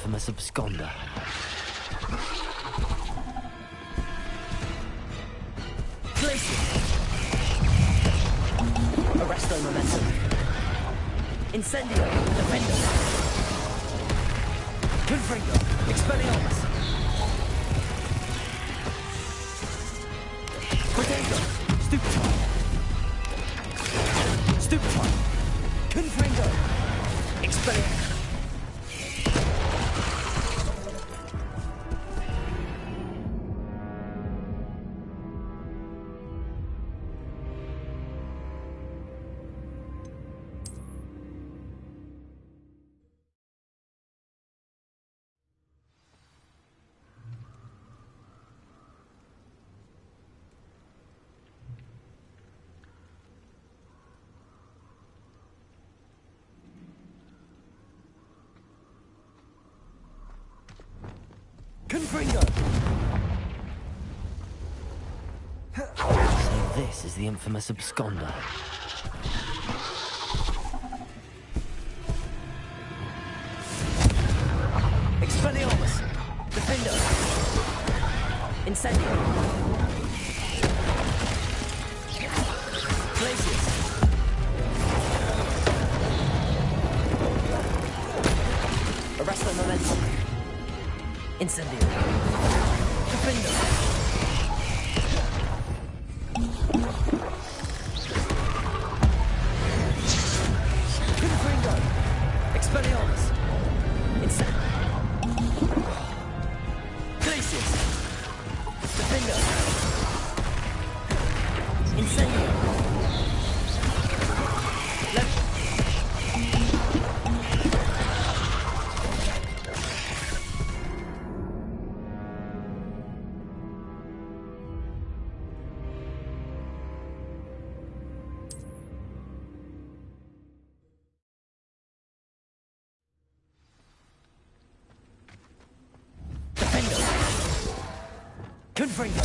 infamous absconder. Glacier! Arresto momentum. Incendio! Defendo! Confringo! Expelliarmus! Protego! Stupefy! Stupefy! Confringo! Expelliarmus! Confringo! So this is the infamous absconder. Expelliarmus! Defendo! Incendio! Glacius! Arresto momentum! Incendio! Defendo! Confringo! Expelliarmus! Incendio! Glacius! Defendo! Incendio! Confringo!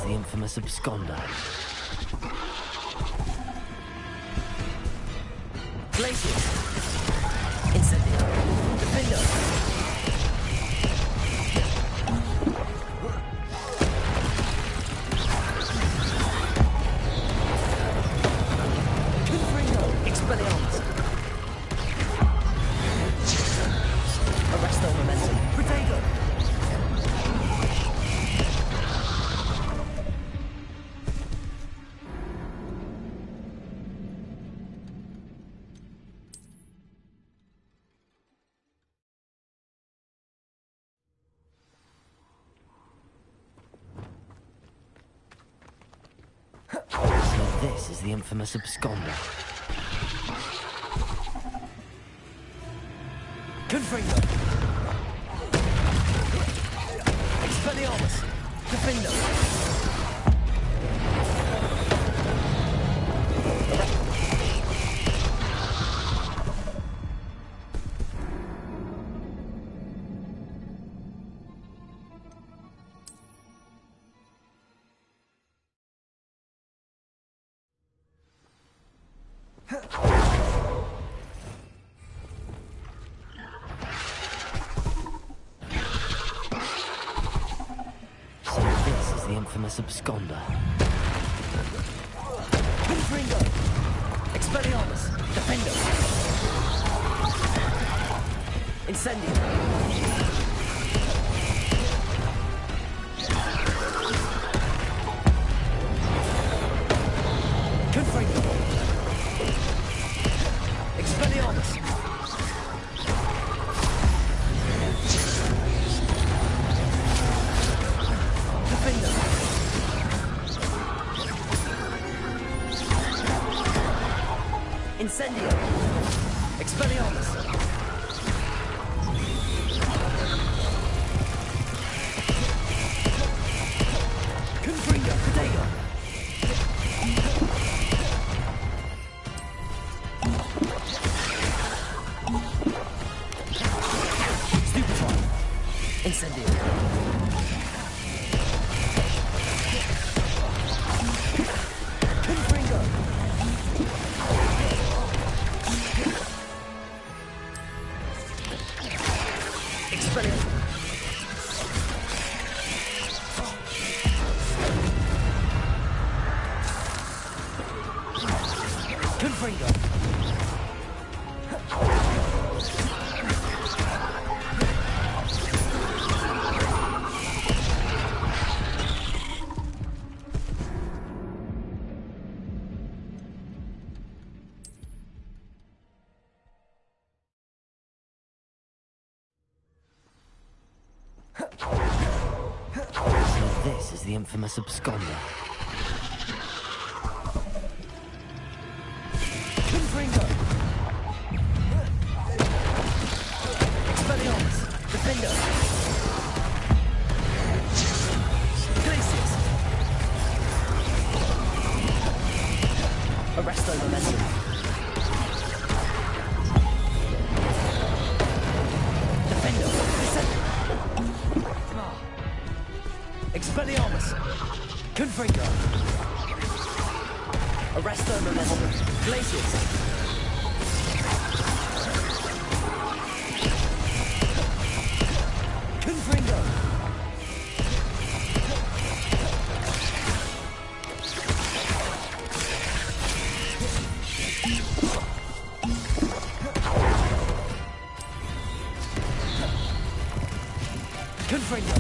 The infamous absconder. Glacius! Incendio! Defendo! this is the infamous absconder. Confringo! Expelliarmus! Defendo! Infamous absconder. Confringo! Expelliarmus! Defendo! Incendio! Confringo! Expelliarmus! Defendo! Incendio! Expelliarmus! Confringo! Protego! Stupefy! Incendio! Confringo! Expelliarmus! Confringo! So this is the infamous absconder. Confringo! Expelliarmus! Defendo! Glacius! Arresto momentum! Defendo! Expelliarmus! Confringo! Arresto momentum! Glacius! Confringo! Confringo!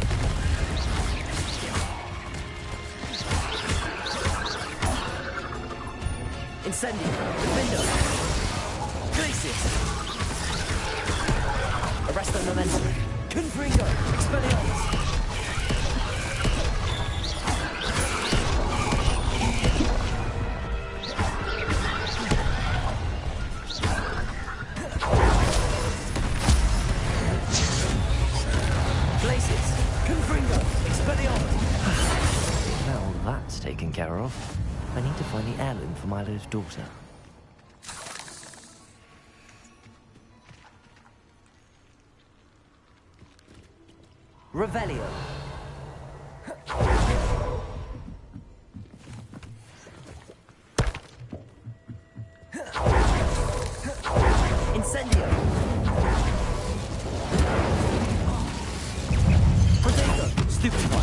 Incendio! Defendo! Glacius! Arresto momentum! Confringo! Expelliarmus! Glacius! Confringo! Expelliarmus! Now that's taken care of. I need to find the heirloom for Milo's daughter. Revelio. Incendio. Protego. Stupefy.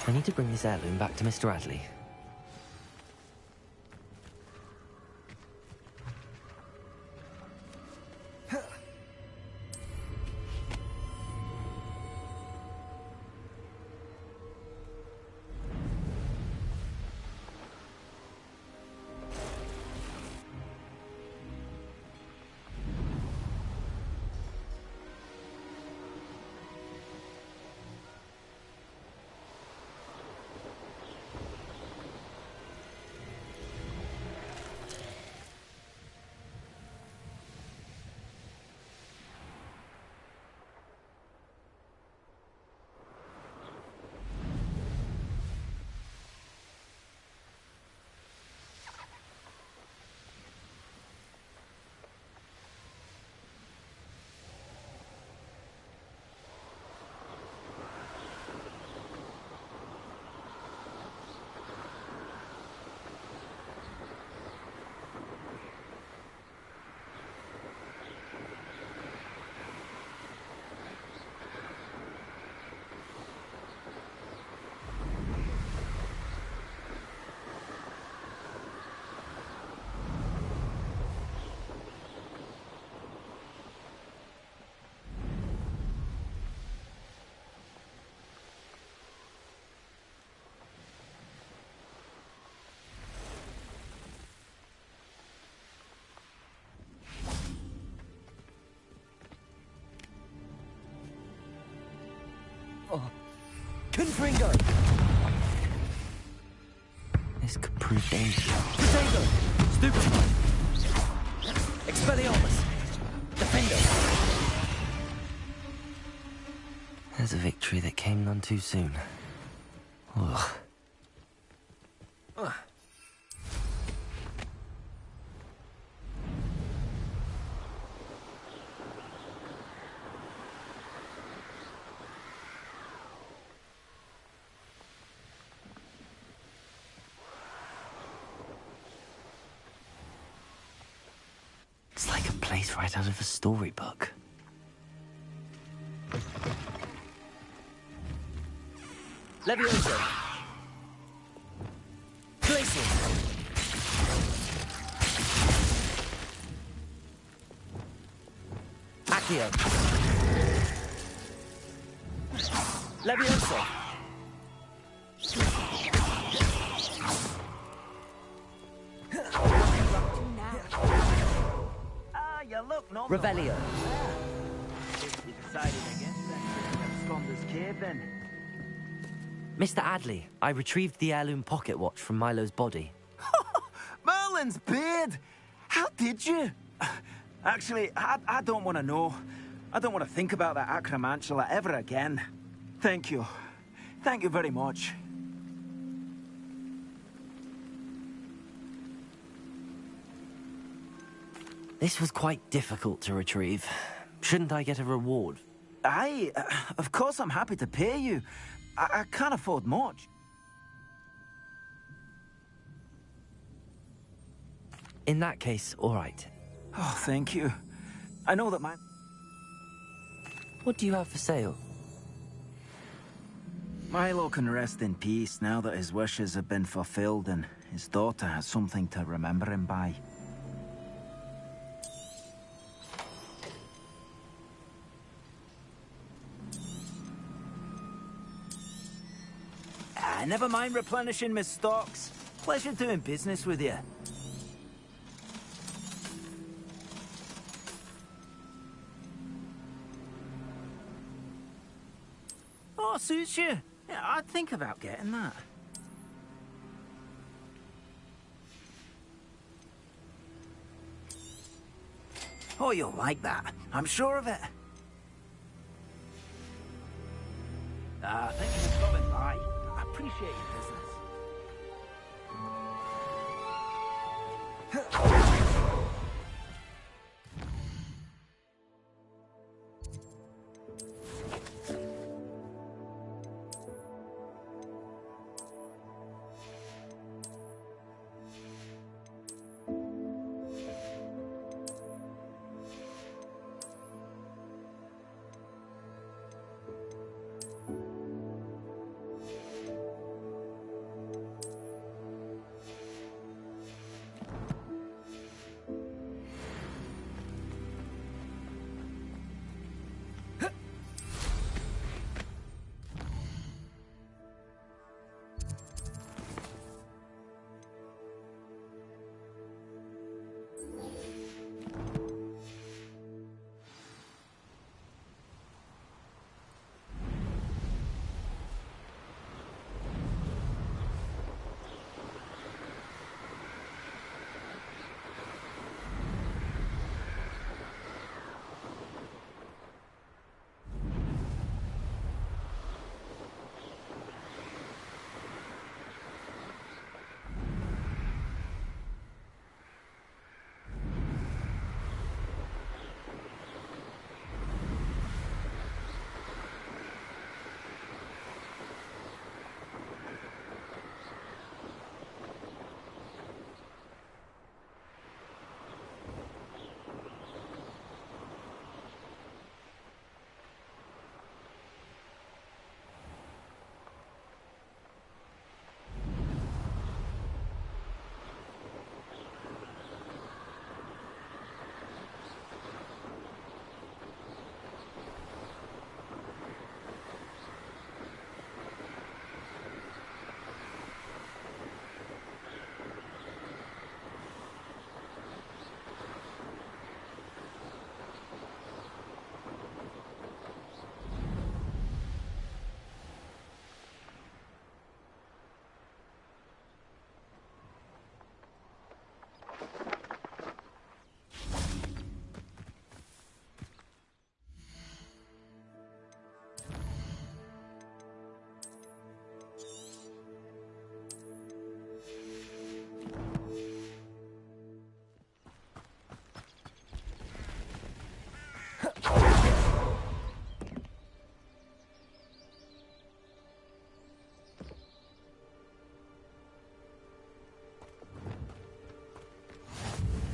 I need to bring this heirloom back to Mr. Adley. Confringo! This could prove dangerous. Potato! Stupefy! Expelliarmus! Defender! There's a victory that came none too soon. Ugh. It's like a place right out of a storybook. Levioso! Glacial! Accio! Levioso! You look normal. Revelio! You decided against that Sconder's cave then? Mr. Adley, I retrieved the heirloom pocket watch from Milo's body. Merlin's beard! How did you? Actually, I don't want to know. I don't want to think about that acromantula ever again. Thank you. Thank you very much. This was quite difficult to retrieve. Shouldn't I get a reward? Of course I'm happy to pay you. I can't afford much. In that case, all right. Oh, thank you. I know that What do you have for sale? Milo can rest in peace now that his wishes have been fulfilled and his daughter has something to remember him by. Never mind replenishing my stocks. Pleasure doing business with you. Oh, suits you. Yeah, I'd think about getting that. Oh, you'll like that. I'm sure of it. Thank you for stopping by. I appreciate your business.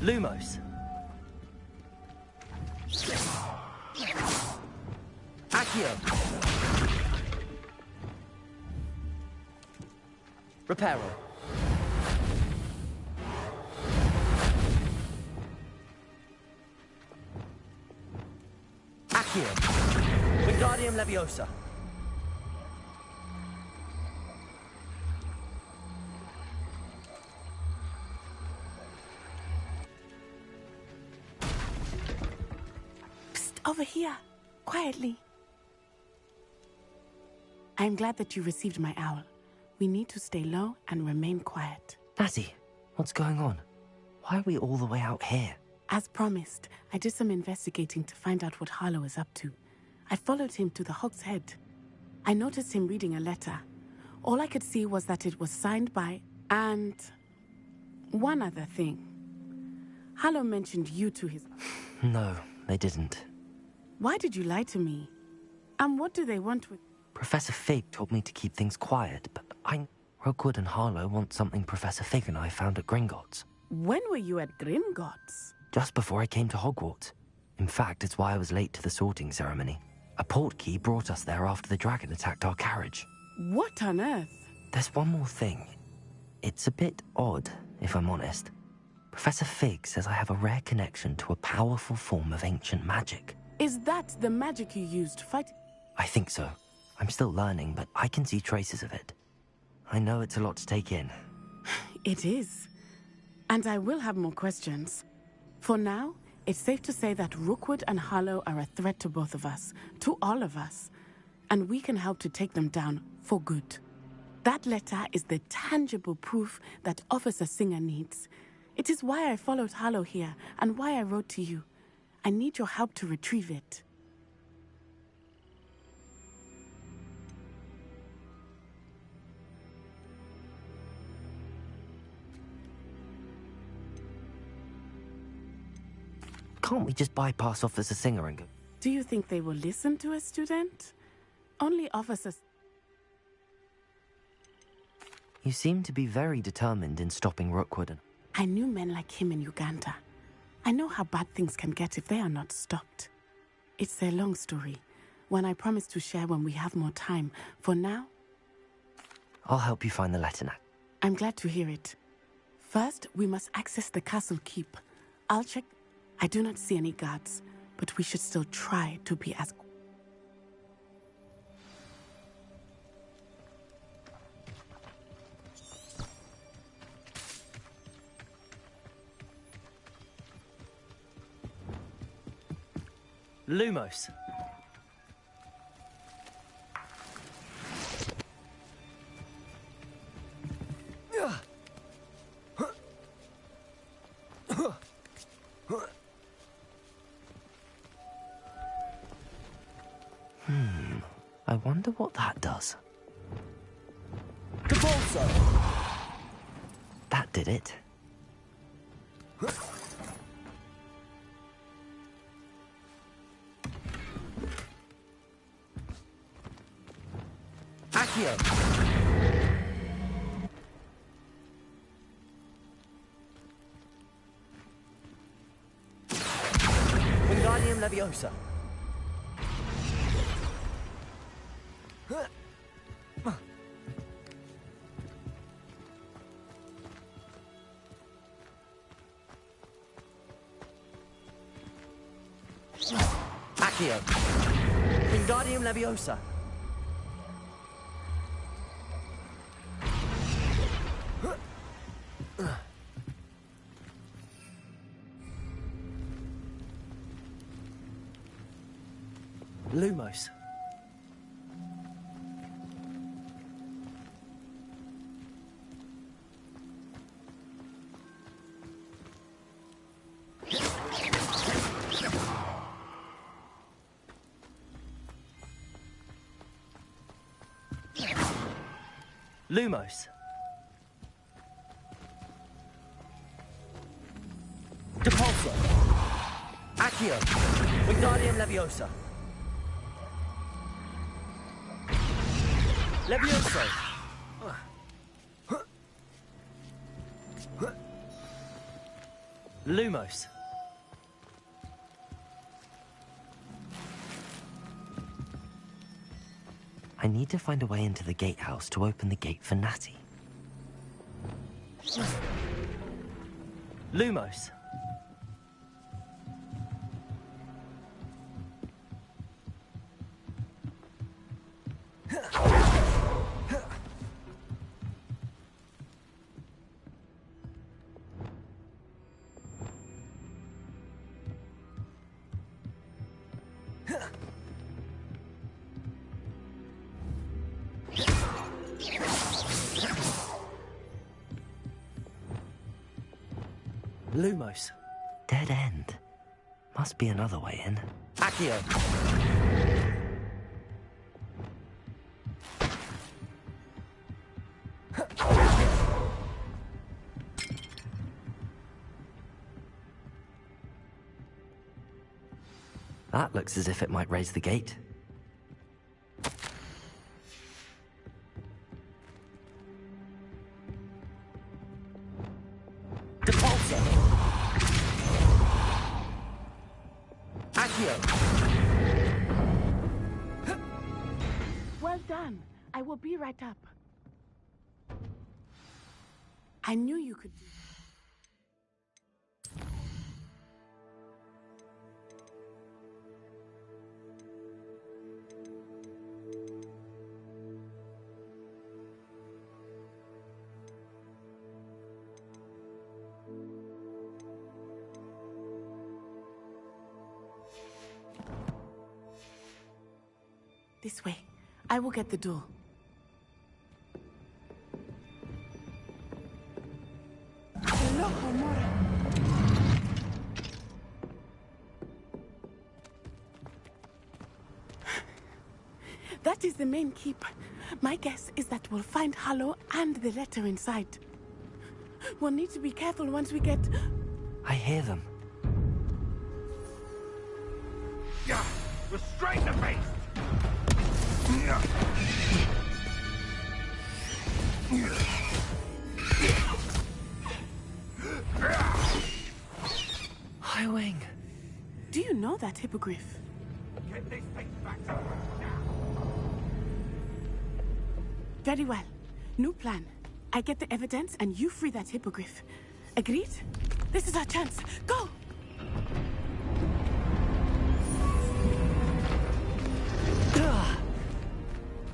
Lumos. Accio. Reparo. Accio. Wingardium Leviosa. Over here, quietly. I'm glad that you received my owl. We need to stay low and remain quiet. Natty, what's going on? Why are we all the way out here? As promised, I did some investigating to find out what Harlow is up to. I followed him to the Hog's Head. I noticed him reading a letter. All I could see was that it was signed by... And... one other thing. Harlow mentioned you to his... No, they didn't. Why did you lie to me? And what do they want with... Professor Fig told me to keep things quiet, but Rookwood and Harlow want something Professor Fig and I found at Gringotts. When were you at Gringotts? Just before I came to Hogwarts. In fact, it's why I was late to the sorting ceremony. A portkey brought us there after the dragon attacked our carriage. What on earth? There's one more thing. It's a bit odd, if I'm honest. Professor Fig says I have a rare connection to a powerful form of ancient magic. Is that the magic you used to fight? I think so. I'm still learning, but I can see traces of it. I know it's a lot to take in. It is. And I will have more questions. For now, it's safe to say that Rookwood and Harlow are a threat to both of us, to all of us. And we can help to take them down for good. That letter is the tangible proof that Officer Singer needs. It is why I followed Harlow here and why I wrote to you. I need your help to retrieve it. Can't we just bypass Officer Singer and go? Do you think they will listen to a student? Only officers... You seem to be very determined in stopping Rookwood and... I knew men like him in Uganda. I know how bad things can get if they are not stopped. It's a long story, one I promise to share when we have more time. For now... I'll help you find the letter now. I'm glad to hear it. First, we must access the castle keep. I'll check... I do not see any guards, but we should still try to be as... Lumos. I wonder what that does. Capolso! That did it. Accio! Wingardium Leviosa. Accio. Wingardium Leviosa. Lumos. Lumos. Depulso. Accio. Wingardium Leviosa. Levioso. Lumos. I need to find a way into the gatehouse to open the gate for Natty. Lumos. Lumos. Dead end. Must be another way in. Accio. That looks as if it might raise the gate. Well done. I will be right up. I knew you could do it. This way. I will get the door. Hello, Homora. That is the main keep. My guess is that we'll find Hallow and the letter inside. We'll need to be careful once we get... I hear them. Yeah, restrain the beast! High Wing. Do you know that hippogriff? Get these things back to work now! Very well. New plan. I get the evidence and you free that hippogriff. Agreed? This is our chance. Go!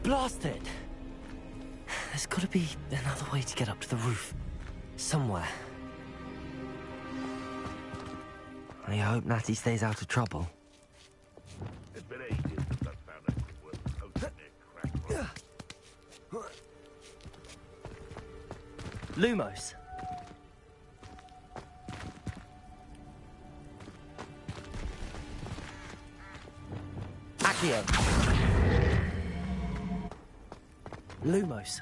Blast it! There's gotta be another way to get up to the roof. Somewhere. I hope Natty stays out of trouble. It's been ages since I've found anything worth posting near crack rock. Lumos. Accio. Lumos.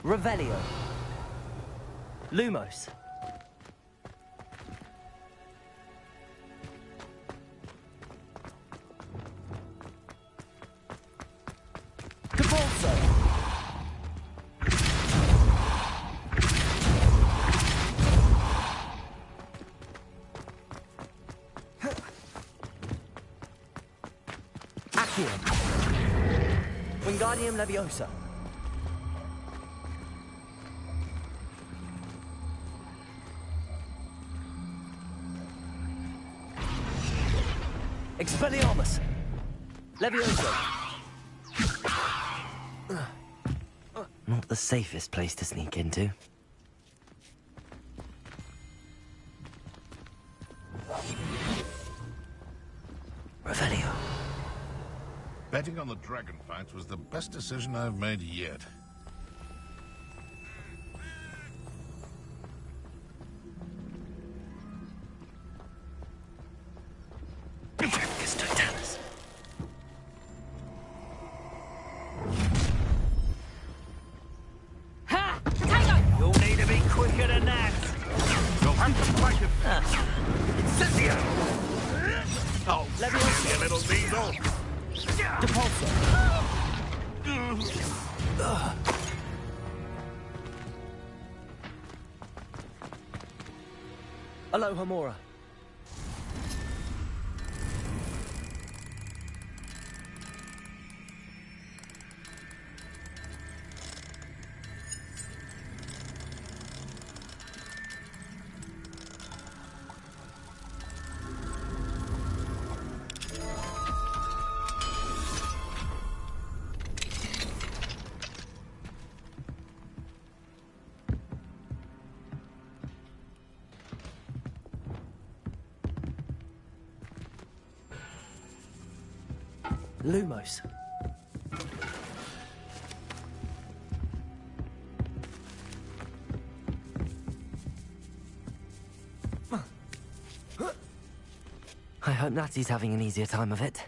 Revelio. Lumos. Capolso. Wingardium Leviosa. Expelliarmus. Leviosa. Not the safest place to sneak into. Revelio. Betting on the dragon fights was the best decision I've made yet. Ha! Tango! You'll need to be quicker than that. You'll have to fight it. Cynthia! Oh, Leviosa. you little weasel! Depulso. Aloha Mora. Lumos. I hope Natty's having an easier time of it.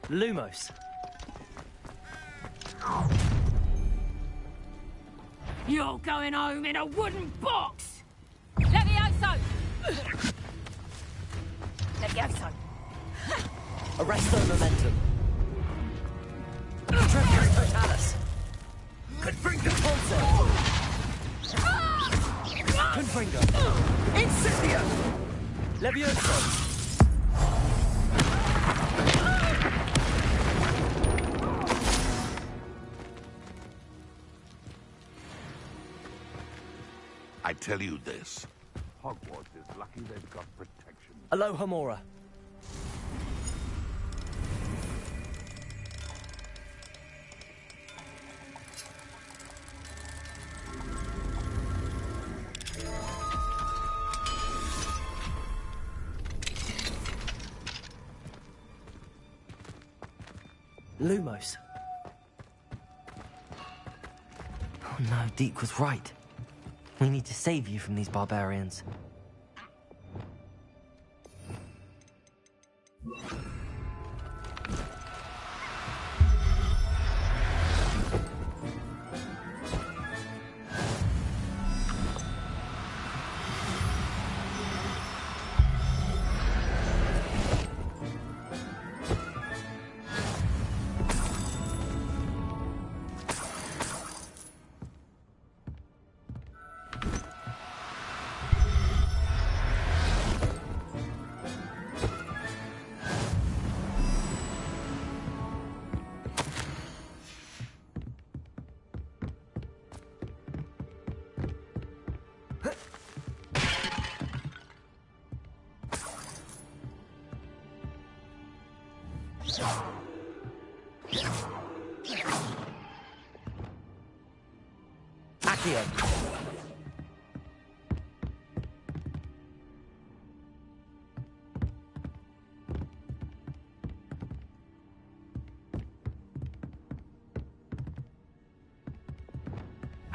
Lumos. You're going home in a wooden box! Levioso! Levioso! Arresto momentum. Tremulous totalis. Confringo. Concept. Confringo. Incendio. Levioso. I tell you this. Hogwarts is lucky they've got protection. Aloha Mora. Lumos. Oh no, Deke was right. We need to save you from these barbarians. Accio.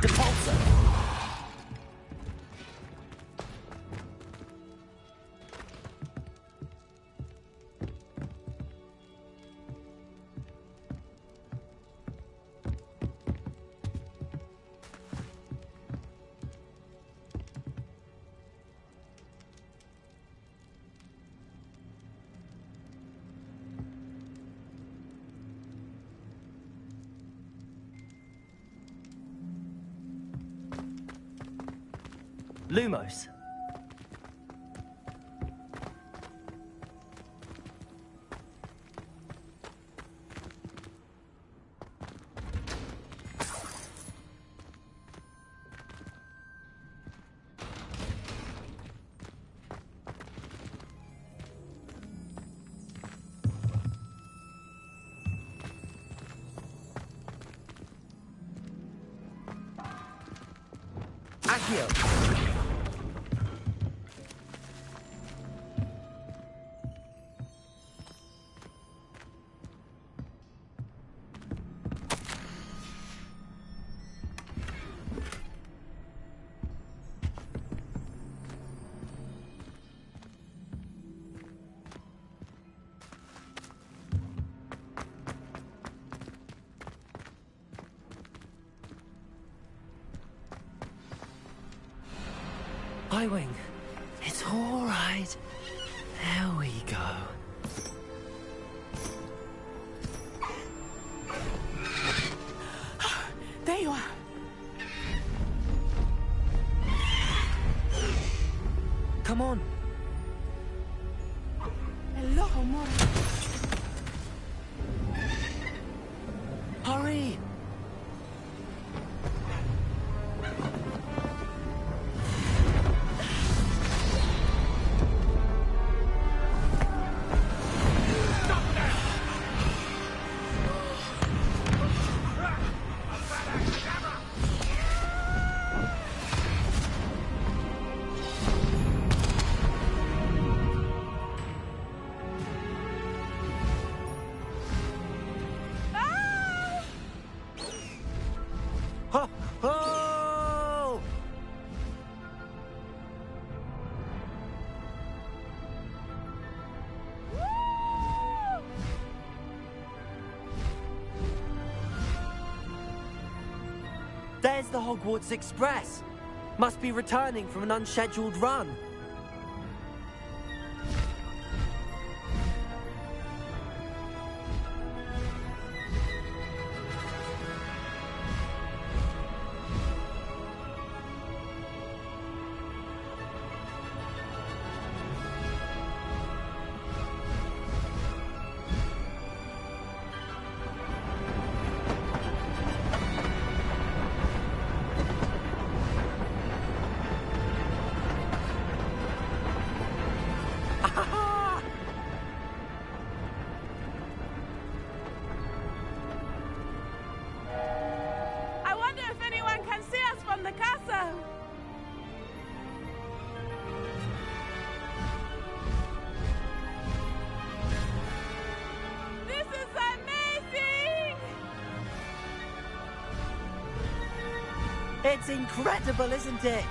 Depulso. Lumos. Accio. Highwing, it's all right. There we go. There you are. Come on. Hello, Mora. Hurry! Ho! Ho! There's the Hogwarts Express. Must be returning from an unscheduled run. I wonder if anyone can see us from the castle. This is amazing! It's incredible, isn't it?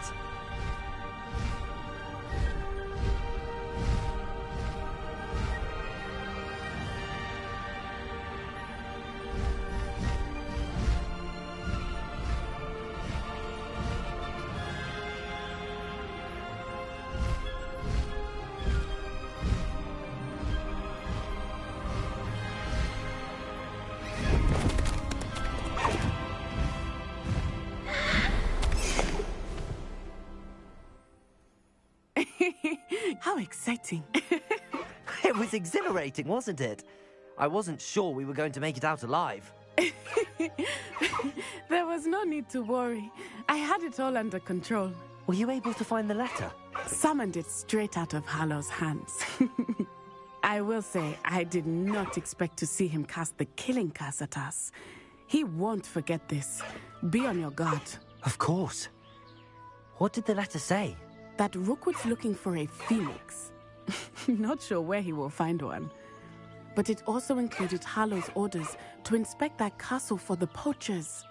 How exciting. It was exhilarating, wasn't it? I wasn't sure we were going to make it out alive. There was no need to worry. I had it all under control. Were you able to find the letter? Summoned it straight out of Harlow's hands. I will say, I did not expect to see him cast the killing curse at us. He won't forget this. Be on your guard. Of course. What did the letter say? That Rookwood's looking for a phoenix. Not sure where he will find one. But it also included Harlow's orders to inspect that castle for the poachers.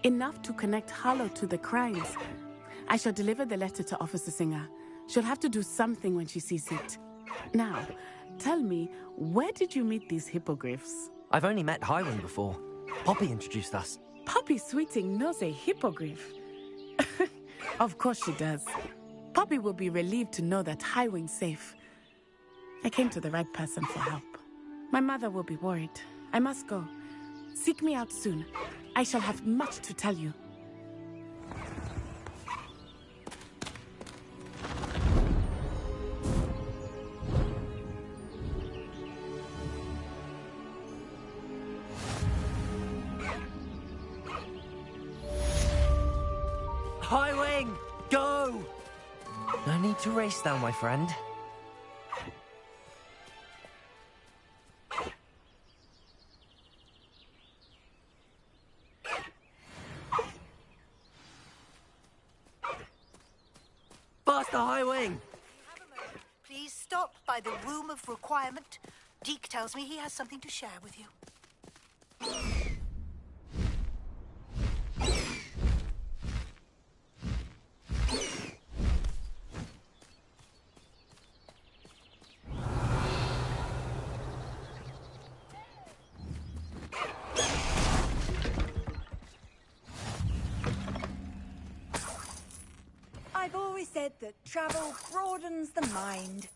Enough to connect Harlow to the crimes. I shall deliver the letter to Officer Singer. She'll have to do something when she sees it. Now, tell me, where did you meet these hippogriffs? I've only met Highwing before. Poppy introduced us. Poppy Sweeting knows a hippogriff. Of course she does. Poppy will be relieved to know that Highwing's safe. I came to the right person for help. My mother will be worried. I must go. Seek me out soon. I shall have much to tell you. Highwing, go! No need to race now, my friend. Faster, Highwing! Please stop by the Room of Requirement. Deke tells me he has something to share with you. I've always said that travel broadens the mind.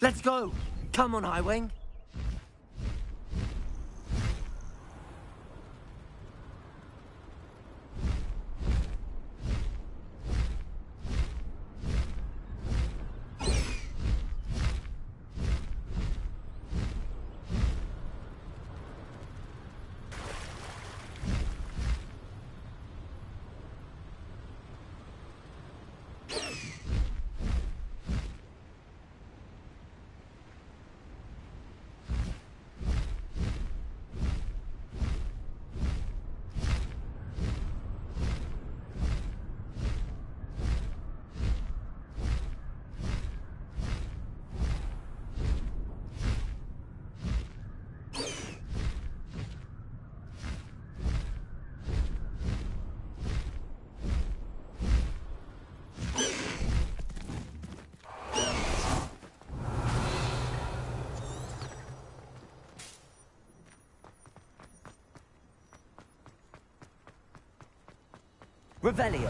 Let's go! Come on, Highwing. Revelio.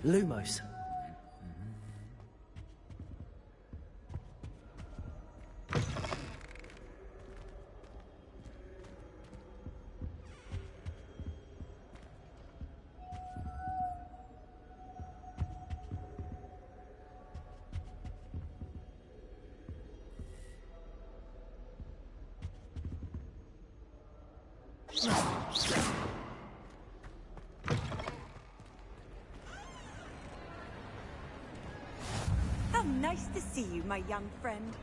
Lumos. How nice to see you, my young friend.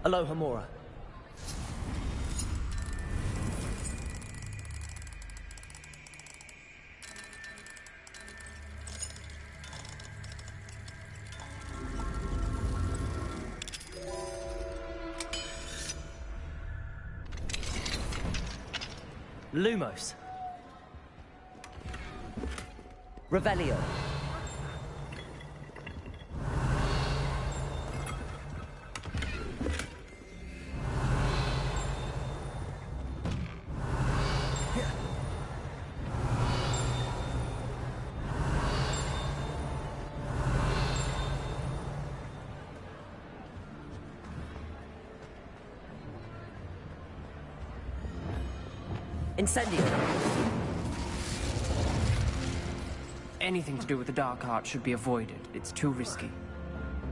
Aloha Mora. Lumos. Revelio. Incendio. Anything to do with the Dark Art should be avoided. It's too risky.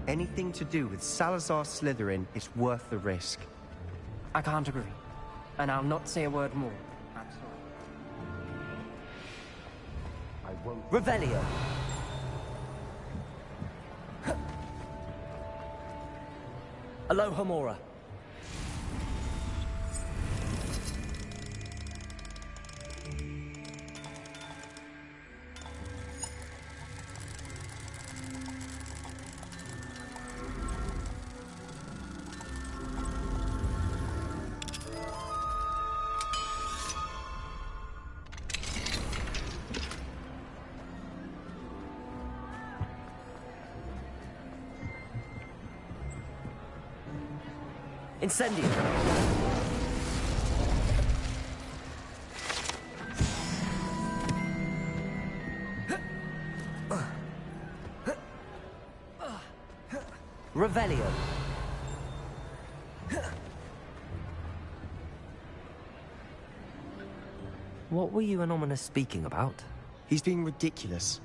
Anything to do with Salazar Slytherin is worth the risk. I can't agree. And I'll not say a word more. I'm sorry. I won't. Revelio. Aloha Mora. Incendio. Revelio. What were you and Ominous speaking about? He's being ridiculous.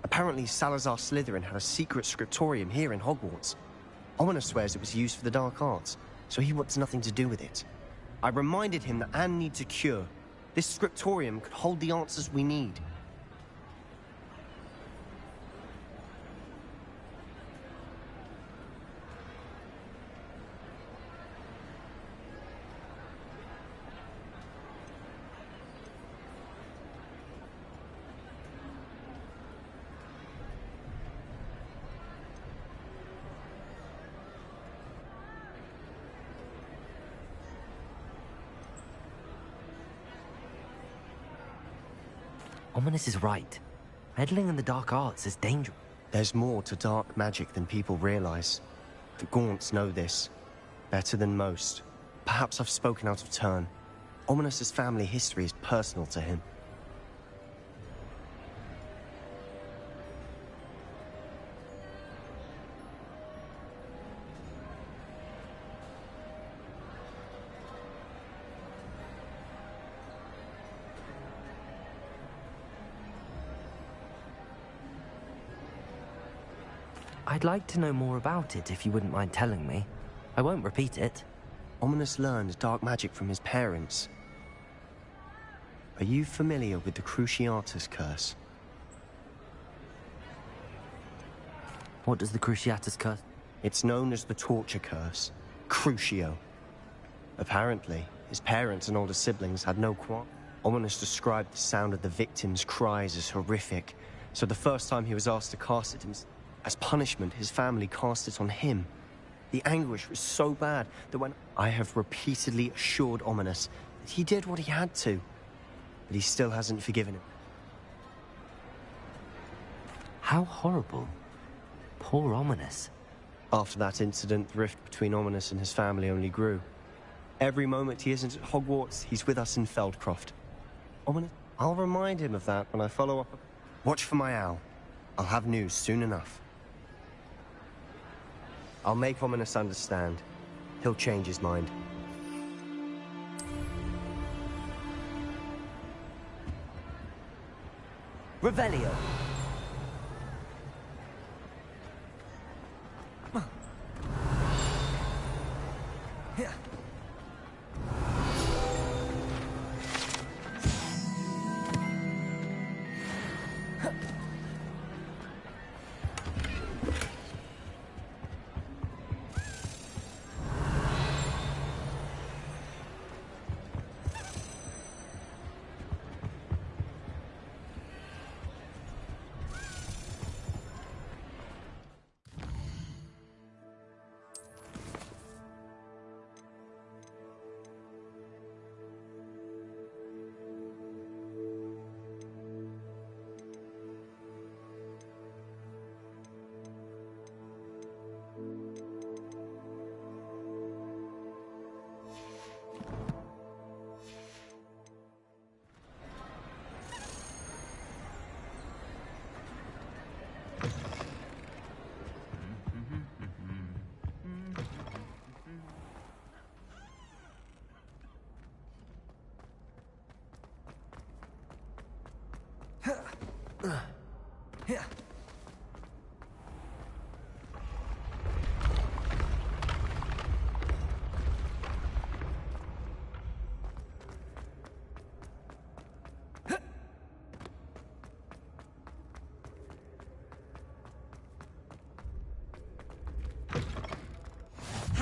Apparently, Salazar Slytherin had a secret scriptorium here in Hogwarts. Ominous swears it was used for the dark arts, so he wants nothing to do with it. I reminded him that Anne needs a cure. This scriptorium could hold the answers we need. Ominous is right. Meddling in the dark arts is dangerous. There's more to dark magic than people realize. The Gaunts know this. Better than most. Perhaps I've spoken out of turn. Ominous's family history is personal to him. I'd like to know more about it if you wouldn't mind telling me. I won't repeat it. Ominous learned dark magic from his parents. Are you familiar with the Cruciatus Curse? What does the Cruciatus Curse? It's known as the Torture Curse. Crucio. Apparently, his parents and older siblings had no qualm. Ominous described the sound of the victims' cries as horrific, so the first time he was asked to cast it as punishment, his family cast it on him. The anguish was so bad that when I have repeatedly assured Ominous that he did what he had to, but he still hasn't forgiven him. How horrible. Poor Ominous. After that incident, the rift between Ominous and his family only grew. Every moment he isn't at Hogwarts, he's with us in Feldcroft. Ominous, I'll remind him of that when I follow up. Watch for my owl. I'll have news soon enough. I'll make Ominous understand. He'll change his mind. Revelio.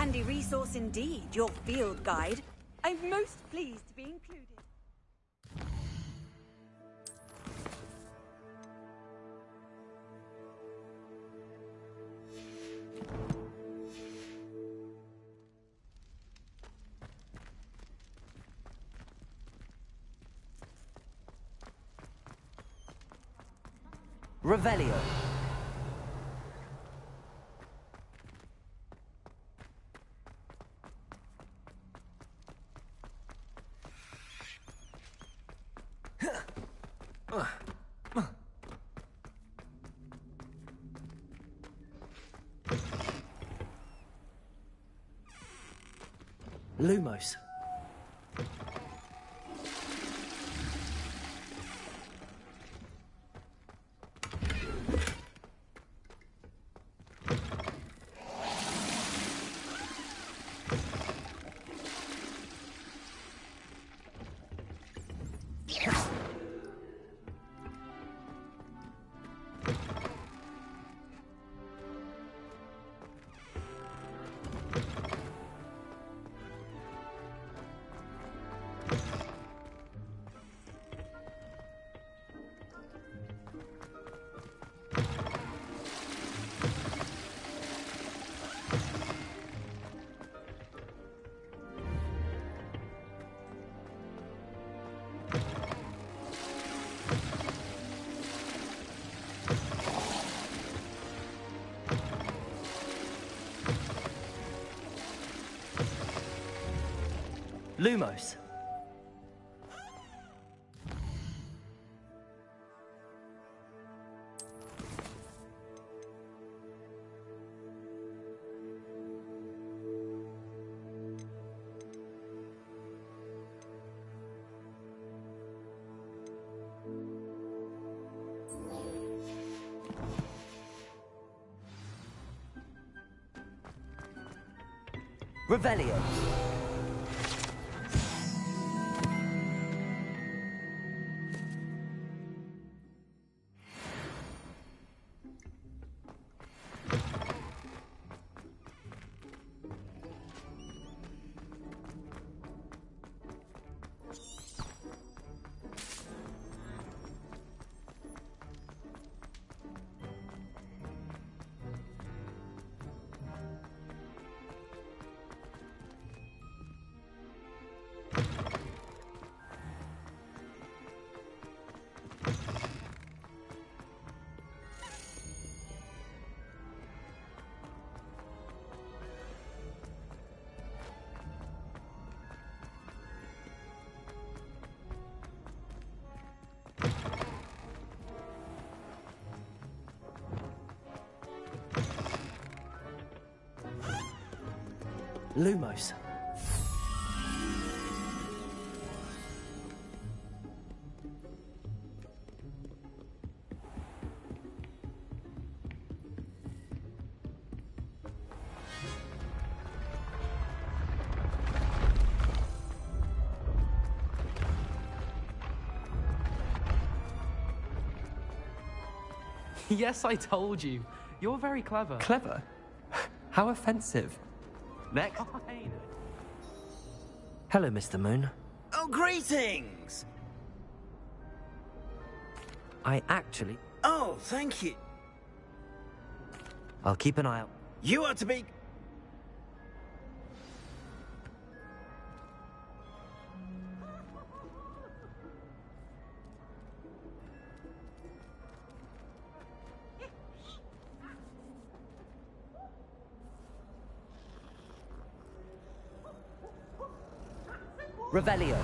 Handy resource indeed, your field guide. I'm most pleased to be included. Revelio. Lumos. Lumos. Revelio. Lumos. Yes, I told you. You're very clever. Clever? How offensive. Next. Hello, Mr. Moon. Oh, greetings! I actually... Oh, thank you. I'll keep an eye out. You are to be... Revelio.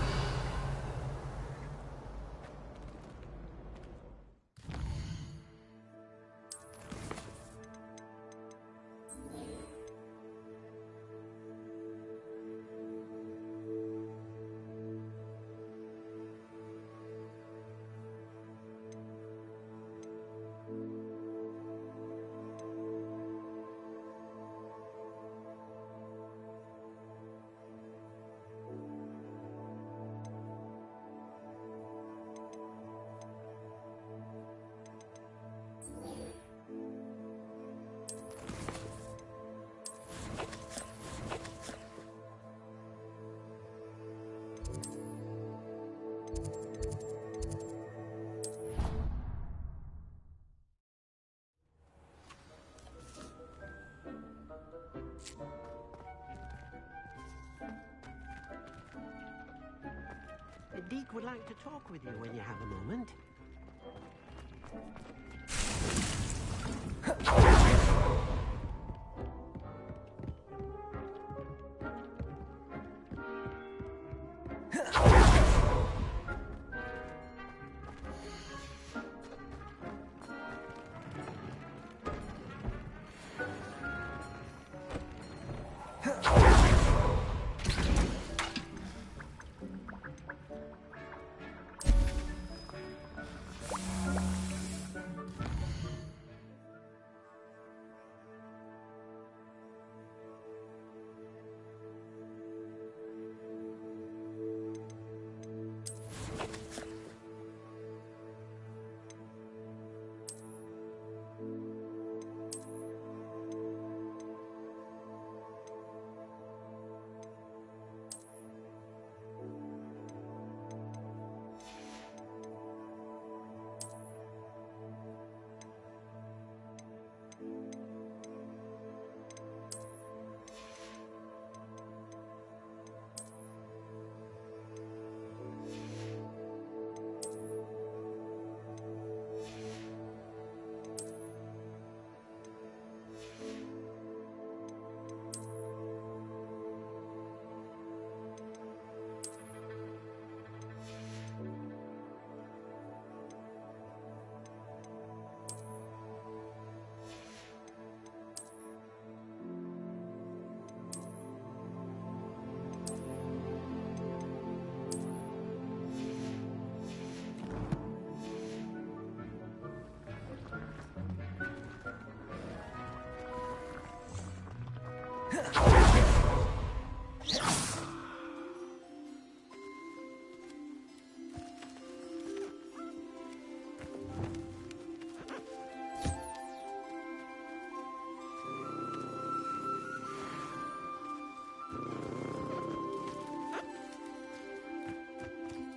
Deke would like to talk with you when you have a moment.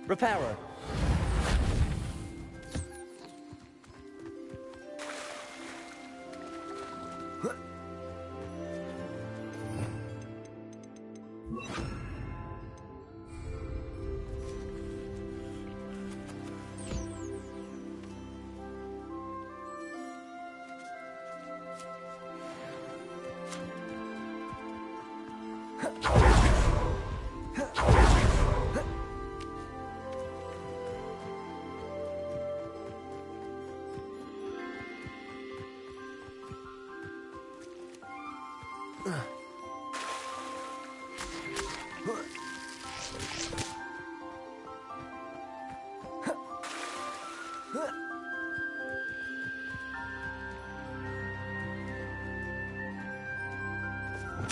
Repairer.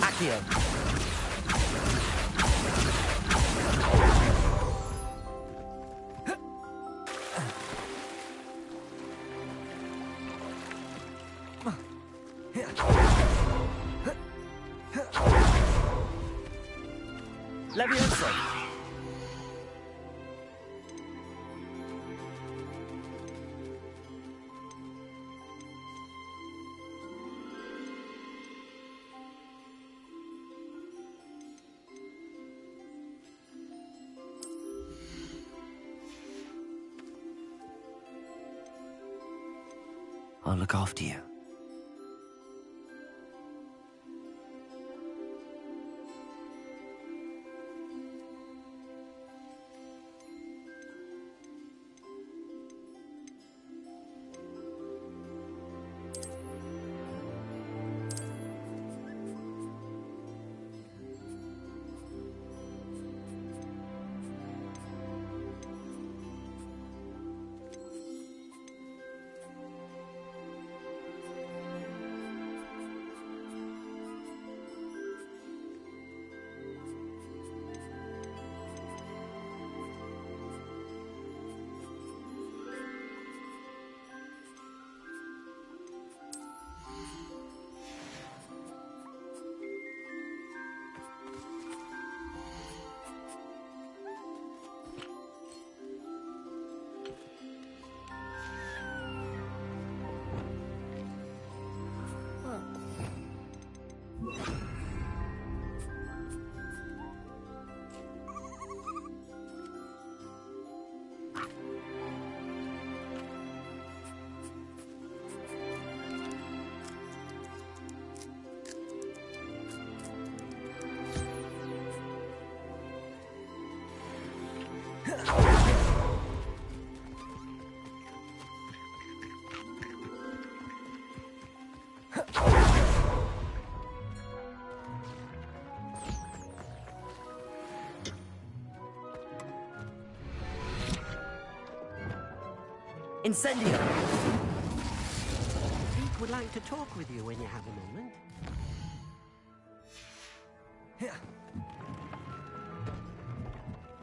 Accio. Leviosa. I'll look after you. Incendio! Zeke would like to talk with you when you have a moment.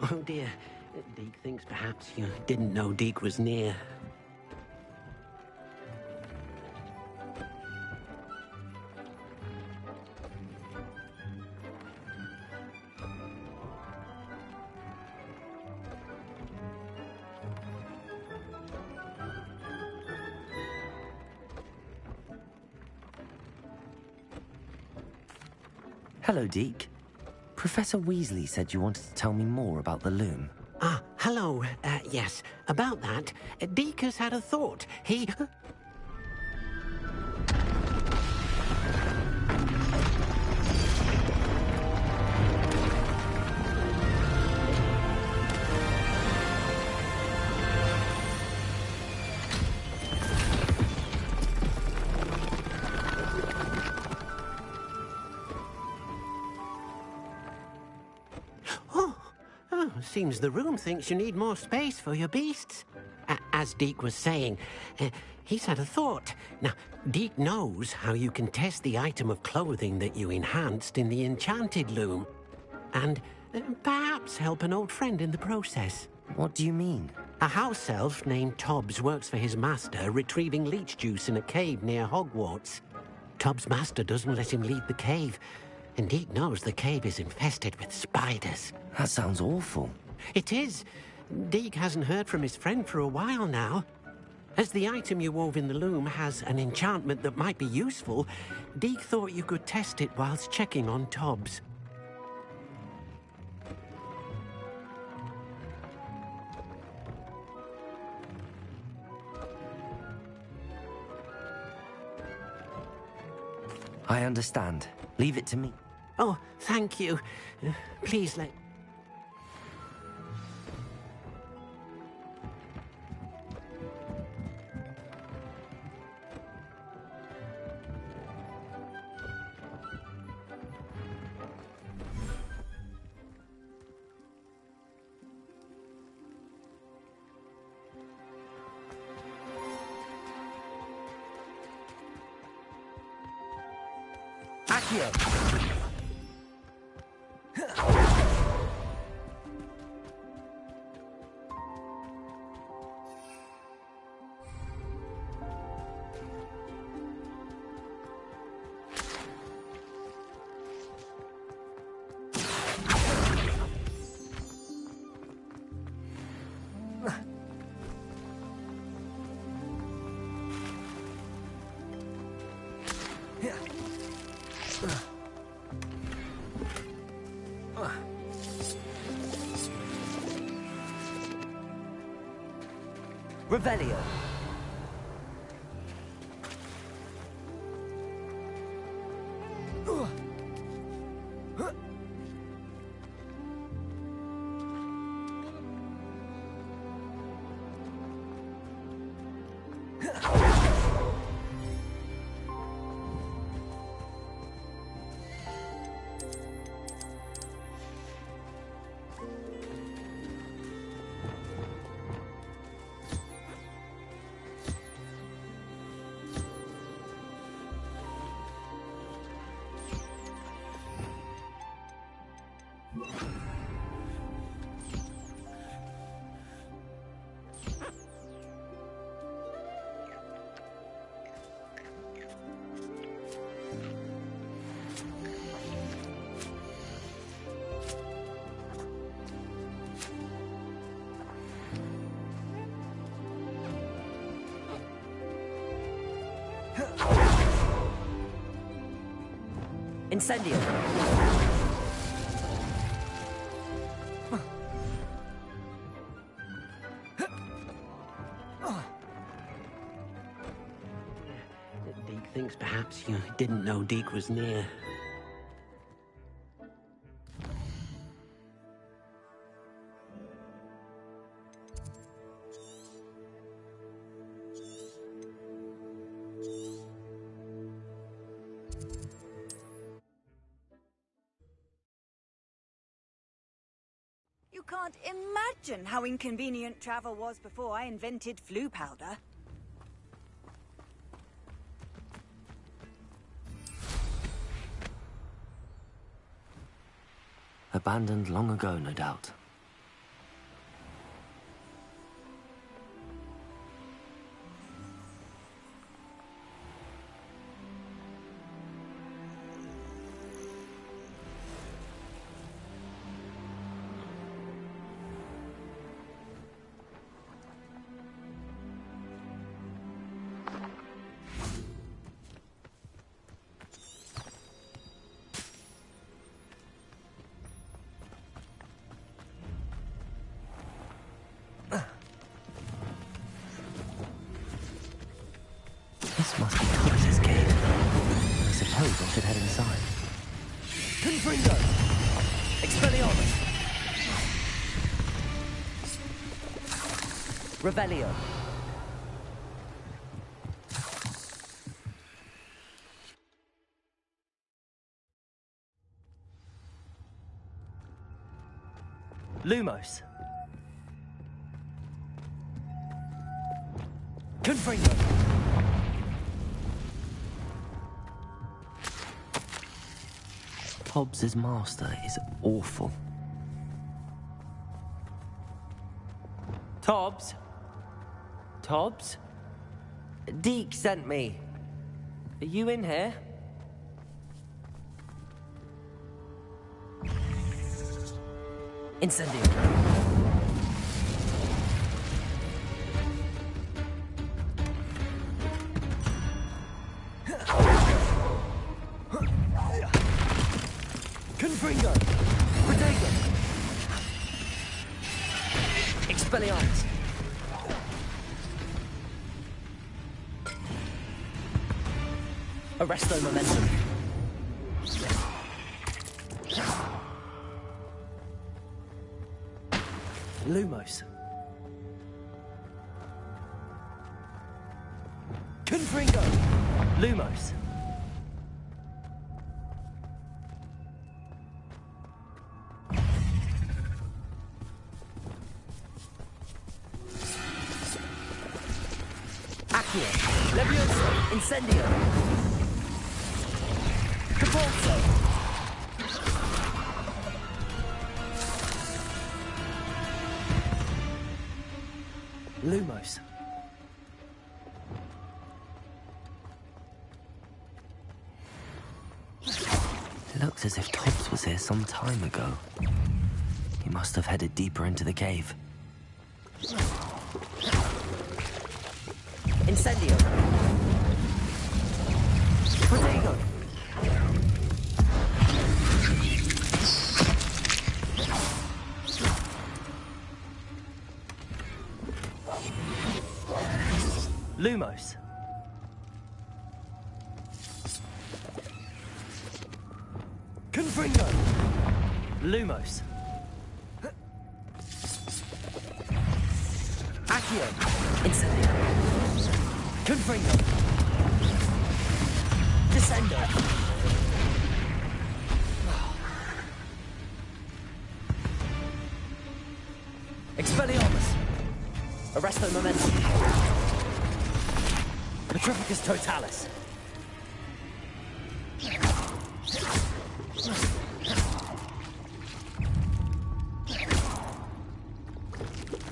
Oh dear, Deke thinks perhaps you didn't know Deke was near. Hello, Deke. Professor Weasley said you wanted to tell me more about the loom. Ah, hello. Yes, about that. Deke has had a thought. He... Seems the room thinks you need more space for your beasts. As Deke was saying, he's had a thought. Now, Deke knows how you can test the item of clothing that you enhanced in the enchanted loom. And perhaps help an old friend in the process. What do you mean? A house elf named Tobbs works for his master, retrieving leech juice in a cave near Hogwarts. Tobbs' master doesn't let him leave the cave. And Deke knows the cave is infested with spiders. That sounds awful. It is. Deke hasn't heard from his friend for a while now. As the item you wove in the loom has an enchantment that might be useful, Deke thought you could test it whilst checking on Tobbs. I understand. Leave it to me. Oh, thank you. Please let... Accio! Revelio. Incendio. Deke thinks perhaps you didn't know Deke was near. You can't imagine how inconvenient travel was before I invented flu powder. Abandoned long ago, no doubt. Revelio. Lumos. Confringo. Hobbs's master is awful. Tobbs? Tobbs? Deke sent me. Are you in here? Incendio. Confringo. Protego. Expelliarmus. Arresto momentum. Lumos. Confringo. Lumos. Accio. Levioso. Incendio. Capolso. Lumos. It looks as if Tobbs was here some time ago. He must have headed deeper into the cave. Incendio. Protego. Lumos. Confringo. Lumos. Accio. Incendio. Confringo. Descendo. Expelliarmus. Arresto momentum. Petrificus totalis.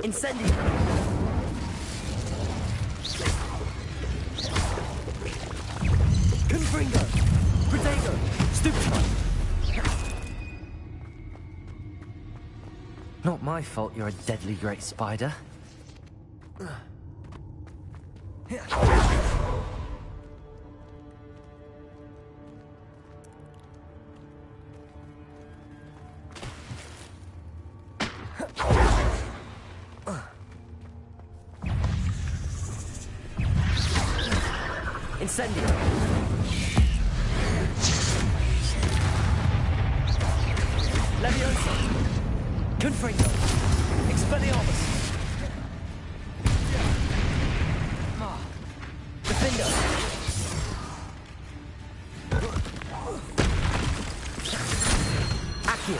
Incendio. Confringo. Protego. Stupefy. Not my fault you're a deadly great spider. Incendio. Levioso. Confringo. Expelliarmus. Defendo. Accio.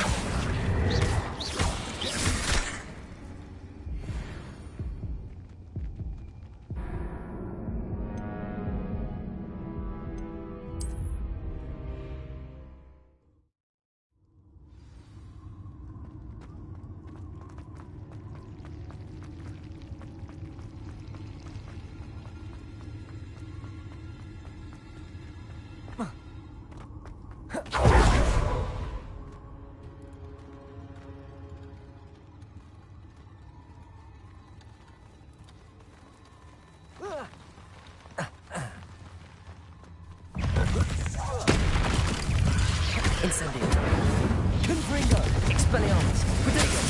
Incendio. Confringo. Expelliarmus. Protego.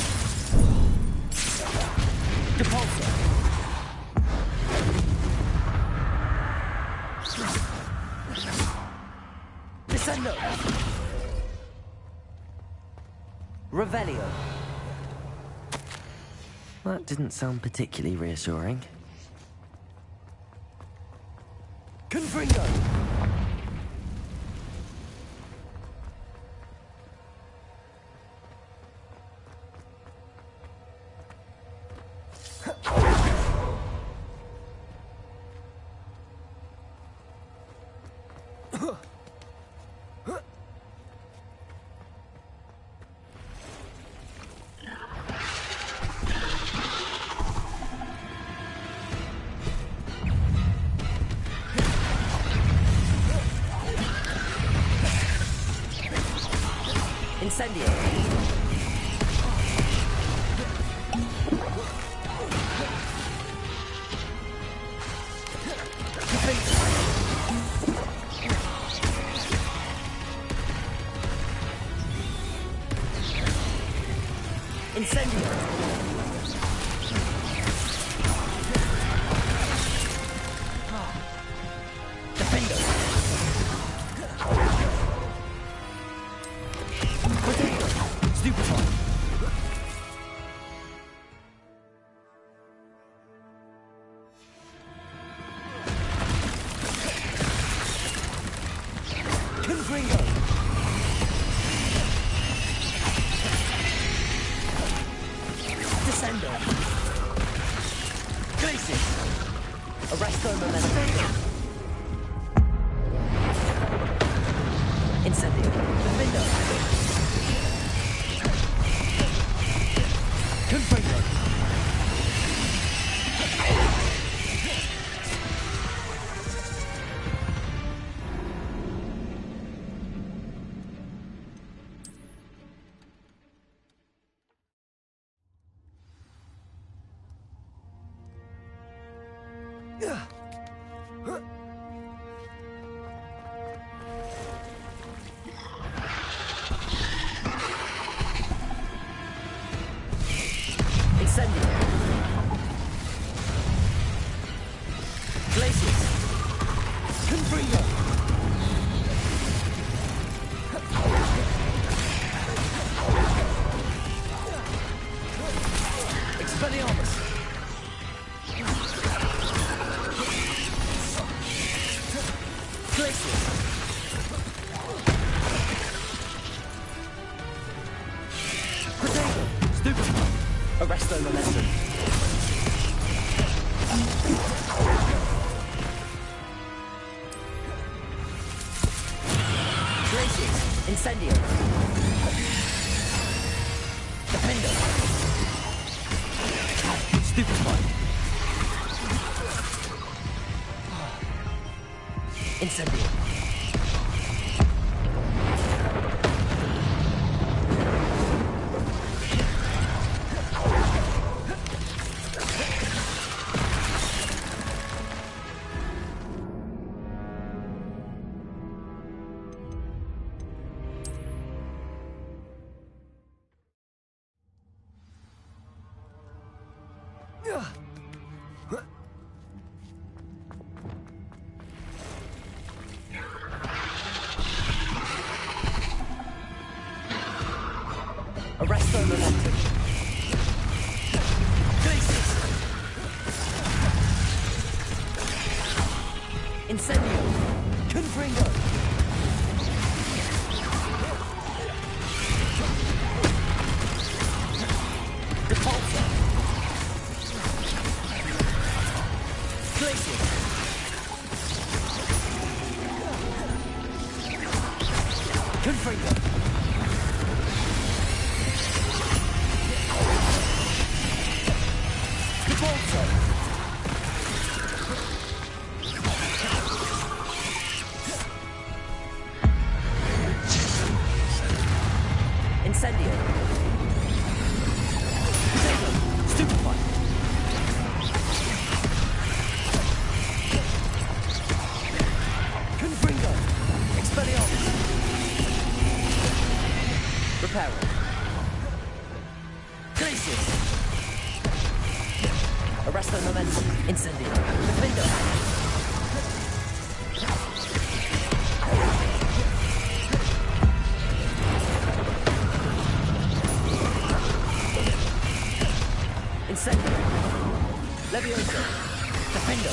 Depulso. Descendo. Revelio. That didn't sound particularly reassuring. Confringo! Incendio. Incendio. Defendo. Stupefy. Confringo. Descendo. Glacius. Arresto Momentum. Incendio. Defendo. Confringo. Incendio. Glacius. Confringo. Expelliarmus. Glacius. Protego. Stupefy. Arresto Momentum. Glacius. Incendio. Defendo. Stupefy. Incendio. Arresto Momentum. Glacius. Incendio. Confringo. Repulsor. Glacius. Confringo. Incendio. Stupefy. Confringo. Expelliarmus. Reparo. Glacius. Arresto Momentum. Incendio. Defendo. Incendio. Levioso. Defendo.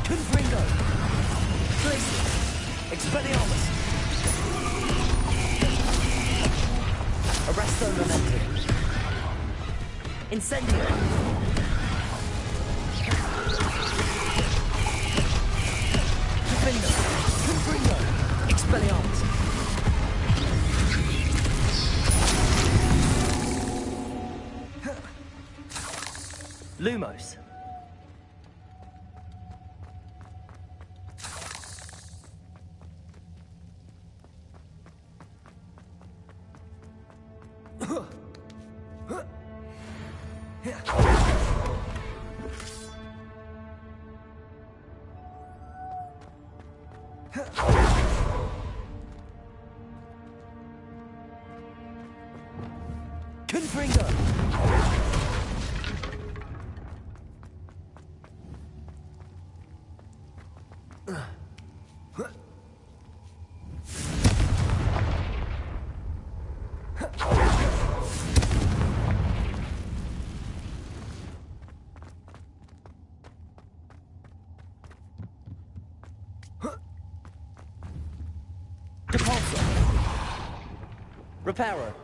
Confringo. Glacius. Expelliarmus. Arresto Momentum. Incendio. Defendo. Confringo. Expelliarmus. Lumos. Confringo. Depulso. Reparo.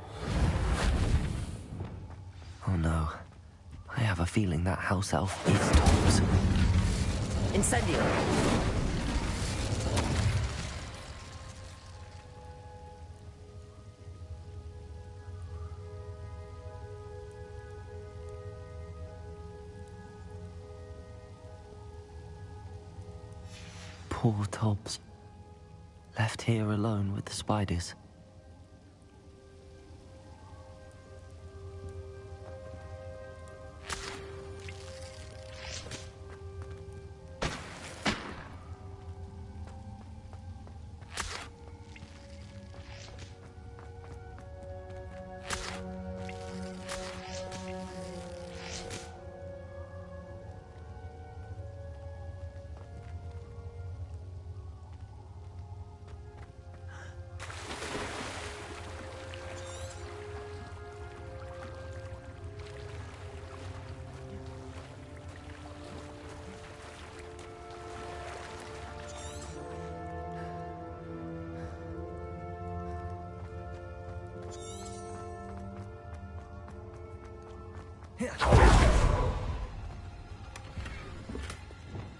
Oh no. I have a feeling that house elf is Tobbs. Incendio. Poor Tobbs. Left here alone with the spiders.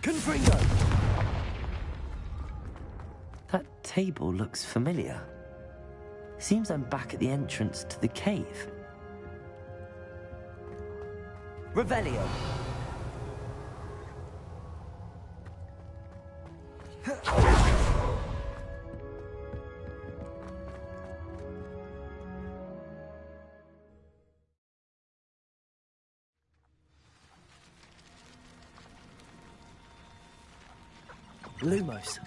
Confringo. That table looks familiar. Seems I'm back at the entrance to the cave. Revelio. Lumos.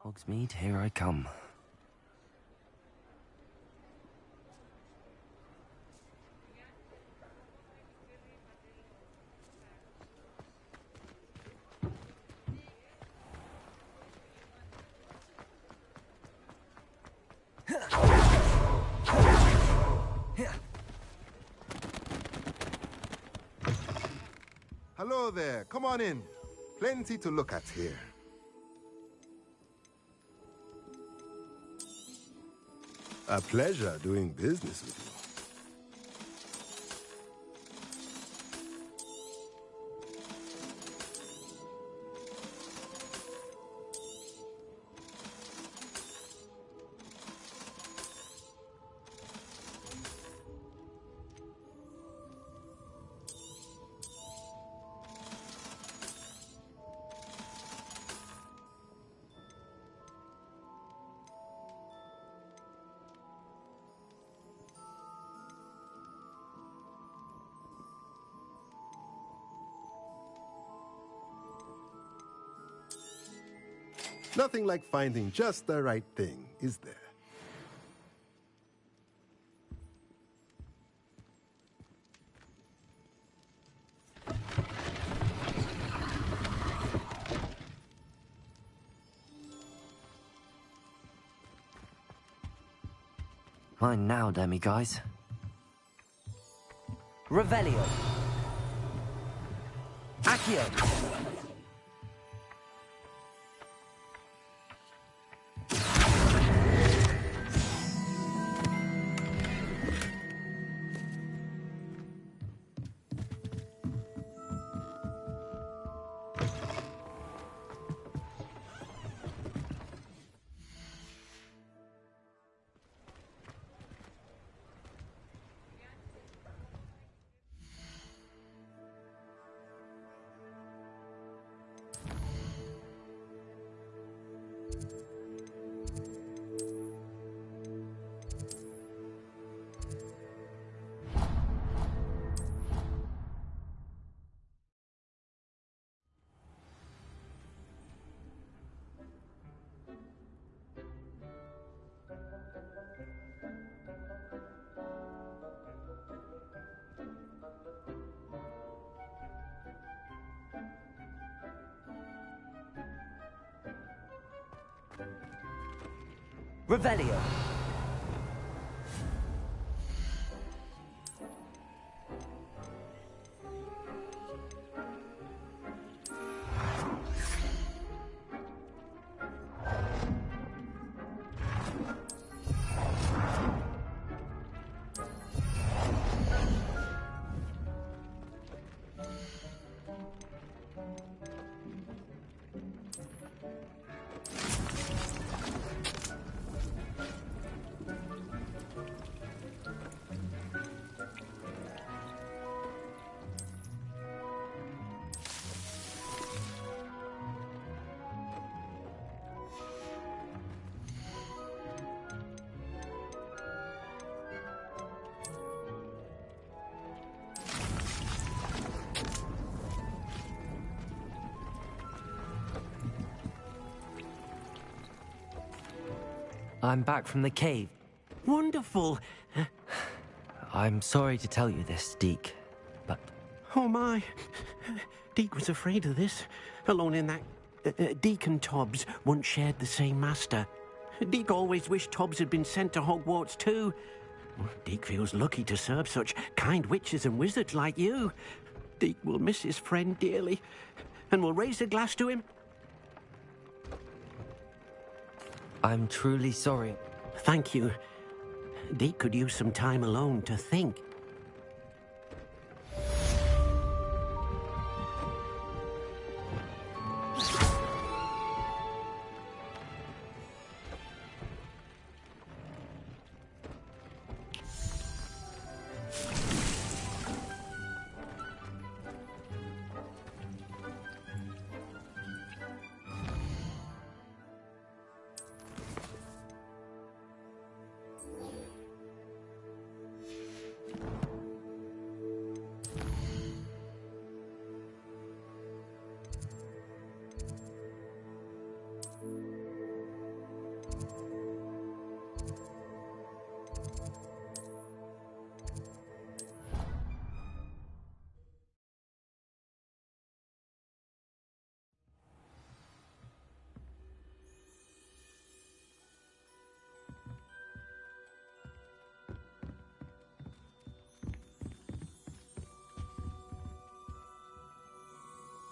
Hogsmeade, here I come. Hello there, come on in. Plenty to look at here. A pleasure doing business with you. Nothing like finding just the right thing, is there? Mine now, demi-guys. Revelio. Accio. Revelio. I'm back from the cave. Wonderful. I'm sorry to tell you this, Deke, but... Oh my. Deke was afraid of this. Alone in that... Deke and Tobbs once shared the same master. Deke always wished Tobbs had been sent to Hogwarts too. Deke feels lucky to serve such kind witches and wizards like you. Deke will miss his friend dearly, and will raise a glass to him. I'm truly sorry. Thank you. Deke could use some time alone to think.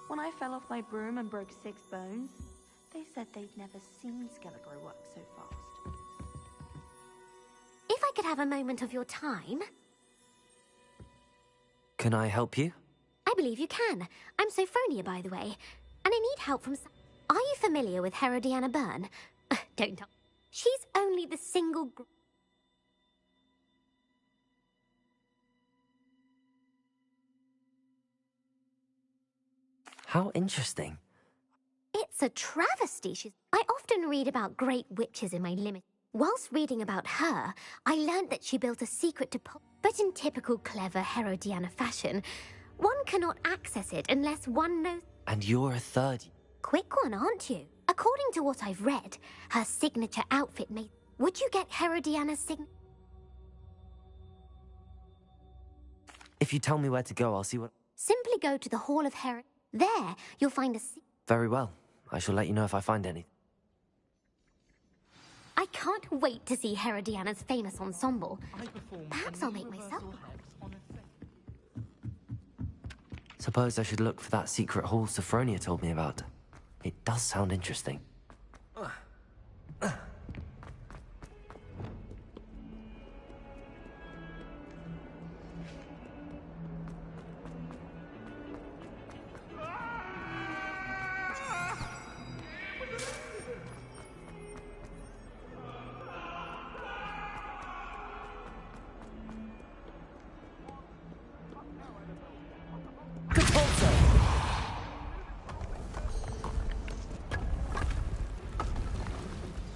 When I fell off my broom and broke 6 bones, they said they'd never seen Skeletor work so fast. If I could have a moment of your time... Can I help you? I believe you can. I'm Sophronia, by the way. And I need help from some... Are you familiar with Herodiana Byrne? Don't tell... She's only the single... How interesting. It's a travesty. I often read about great witches in my limit. Whilst reading about her, I learned that she built a secret to but in typical clever Herodiana fashion, one cannot access it unless one knows... And you're a third... Quick one, aren't you? According to what I've read, her signature outfit made... Would you get Herodiana's signature? If you tell me where to go, I'll see what... Simply go to the Hall of Herod. There, you'll find a... Very well. I shall let you know if I find any. I can't can't wait to see Herodiana's famous ensemble. Perhaps I'll make myself. Suppose I should look for that secret hall Sophronia told me about. It does sound interesting.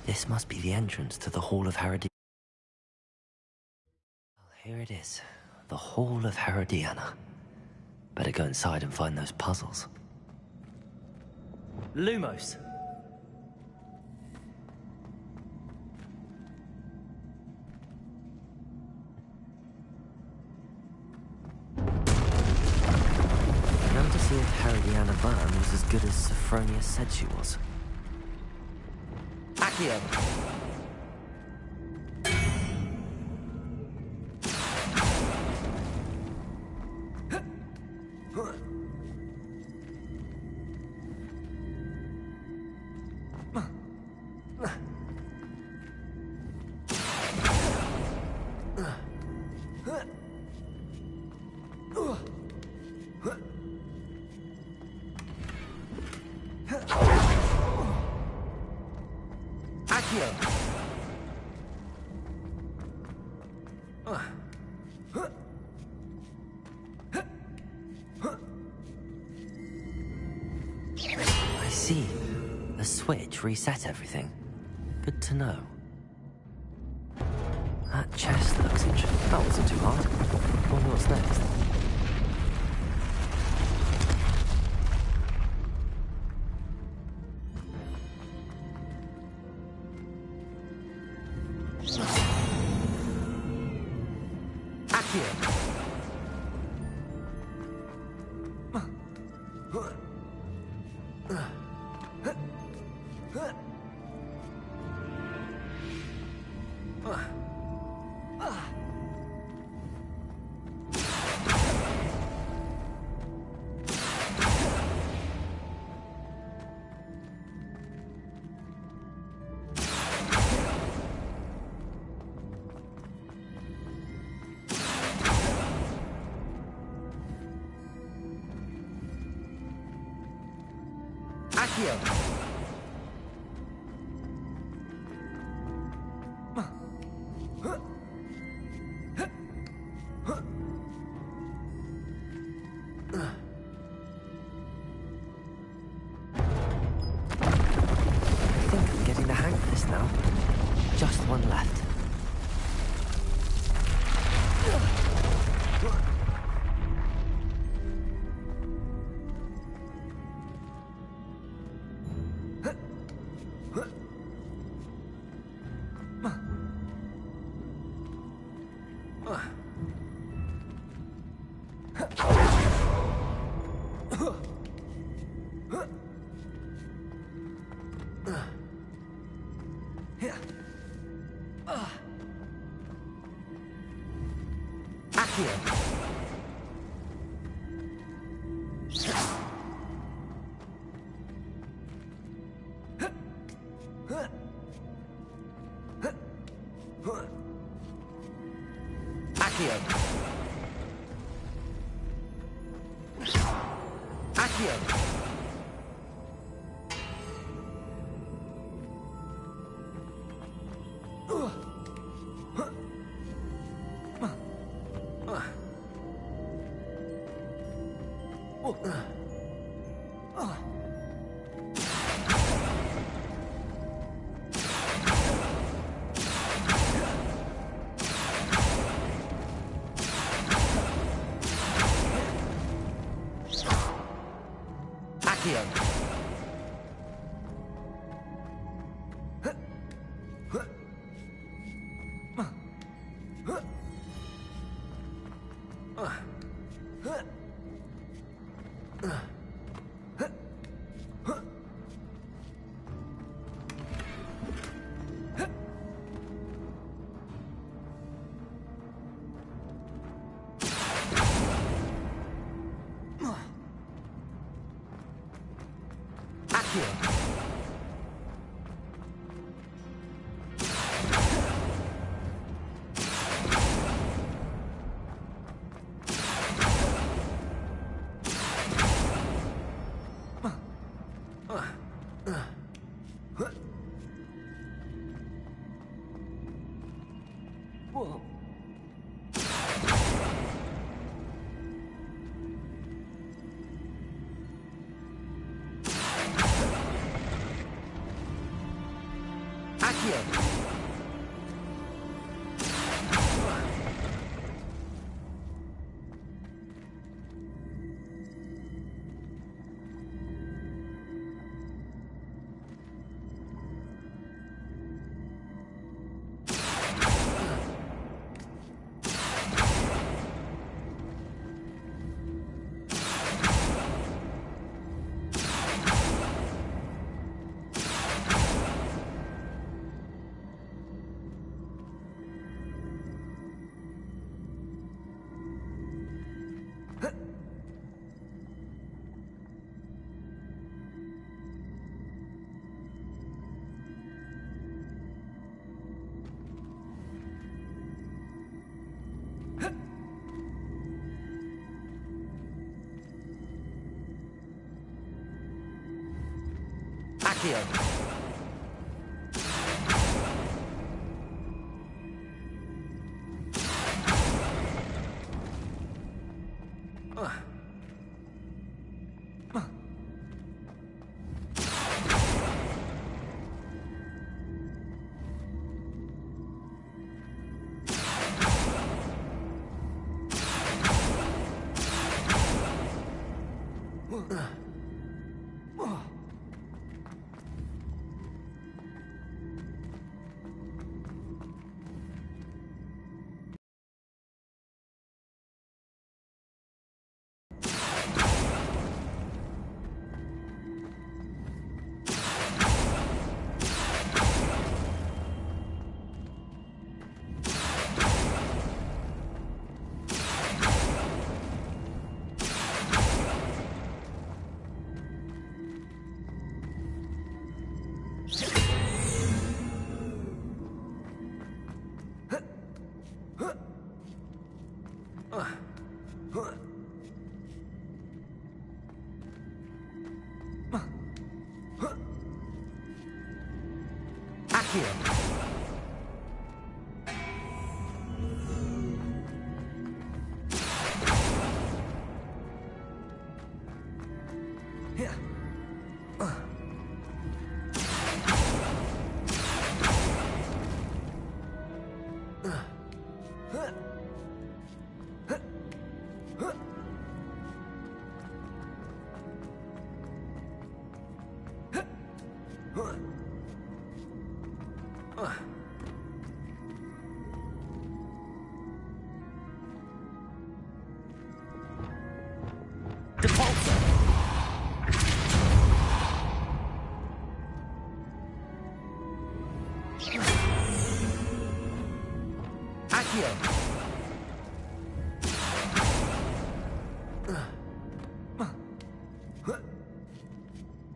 This must be the entrance to the Hall of Herodiana. Well, here it is. The Hall of Herodiana. Better go inside and find those puzzles. Lumos. Now to see if Herodiana Byrne was as good as Sophronia said she was. Accio. I see. The switch reset everything. Good to know. That chest looks interesting. That wasn't too hard. Wonder what's next. I think I'm getting the hang of this now. Just one left. Accio. Accio.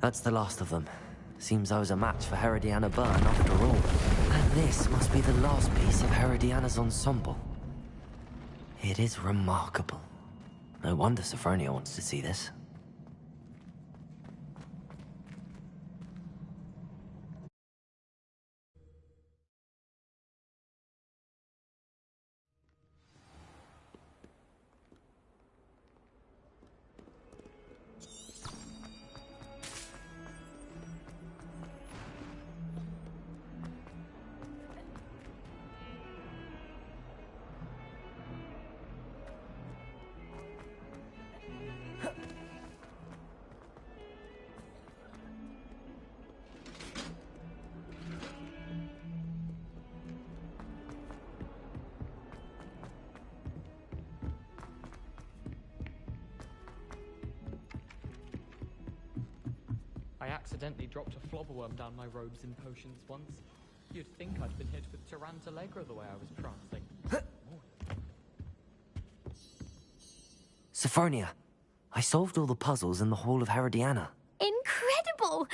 That's the last of them. Seems I was a match for Herodiana Byrne after all. And this must be the last piece of Herodiana's ensemble. It is remarkable. No wonder Sophronia wants to see this. I accidentally dropped a flobberworm down my robes in potions once. You'd think I'd been hit with Tarantallegra the way I was prancing. Sophronia, I solved all the puzzles in the Hall of Herodiana. Incredible!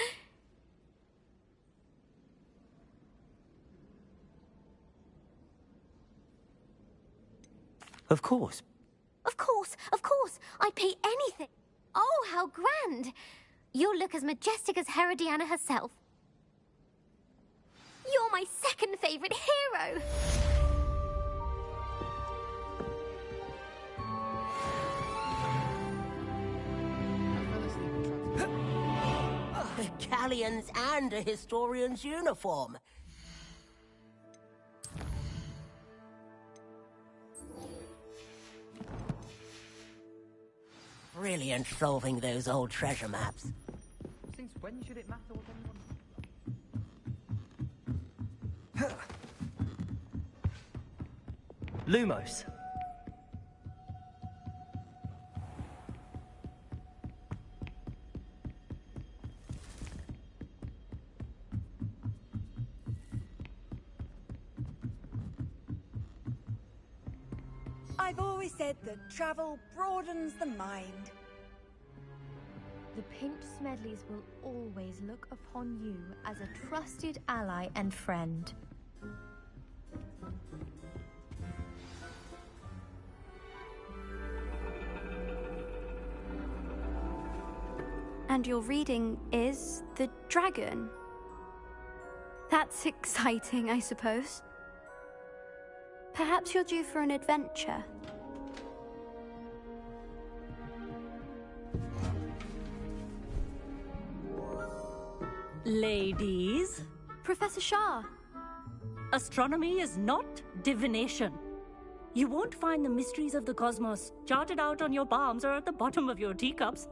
Of course. Of course, of course. I'd pay anything. Oh, how grand. You'll look as majestic as Herodiana herself. You're my second favorite hero. Galleons and a historian's uniform. Brilliant solving those old treasure maps. Since when should it matter what anyone... Lumos. I've always said that travel broadens the mind. The Pinched Smedleys will always look upon you as a trusted ally and friend. And your reading is The Dragon. That's exciting, I suppose. Perhaps you're due for an adventure. Ladies, Professor Shah. astronomy is not divination. You won't find the mysteries of the cosmos charted out on your palms or at the bottom of your teacups.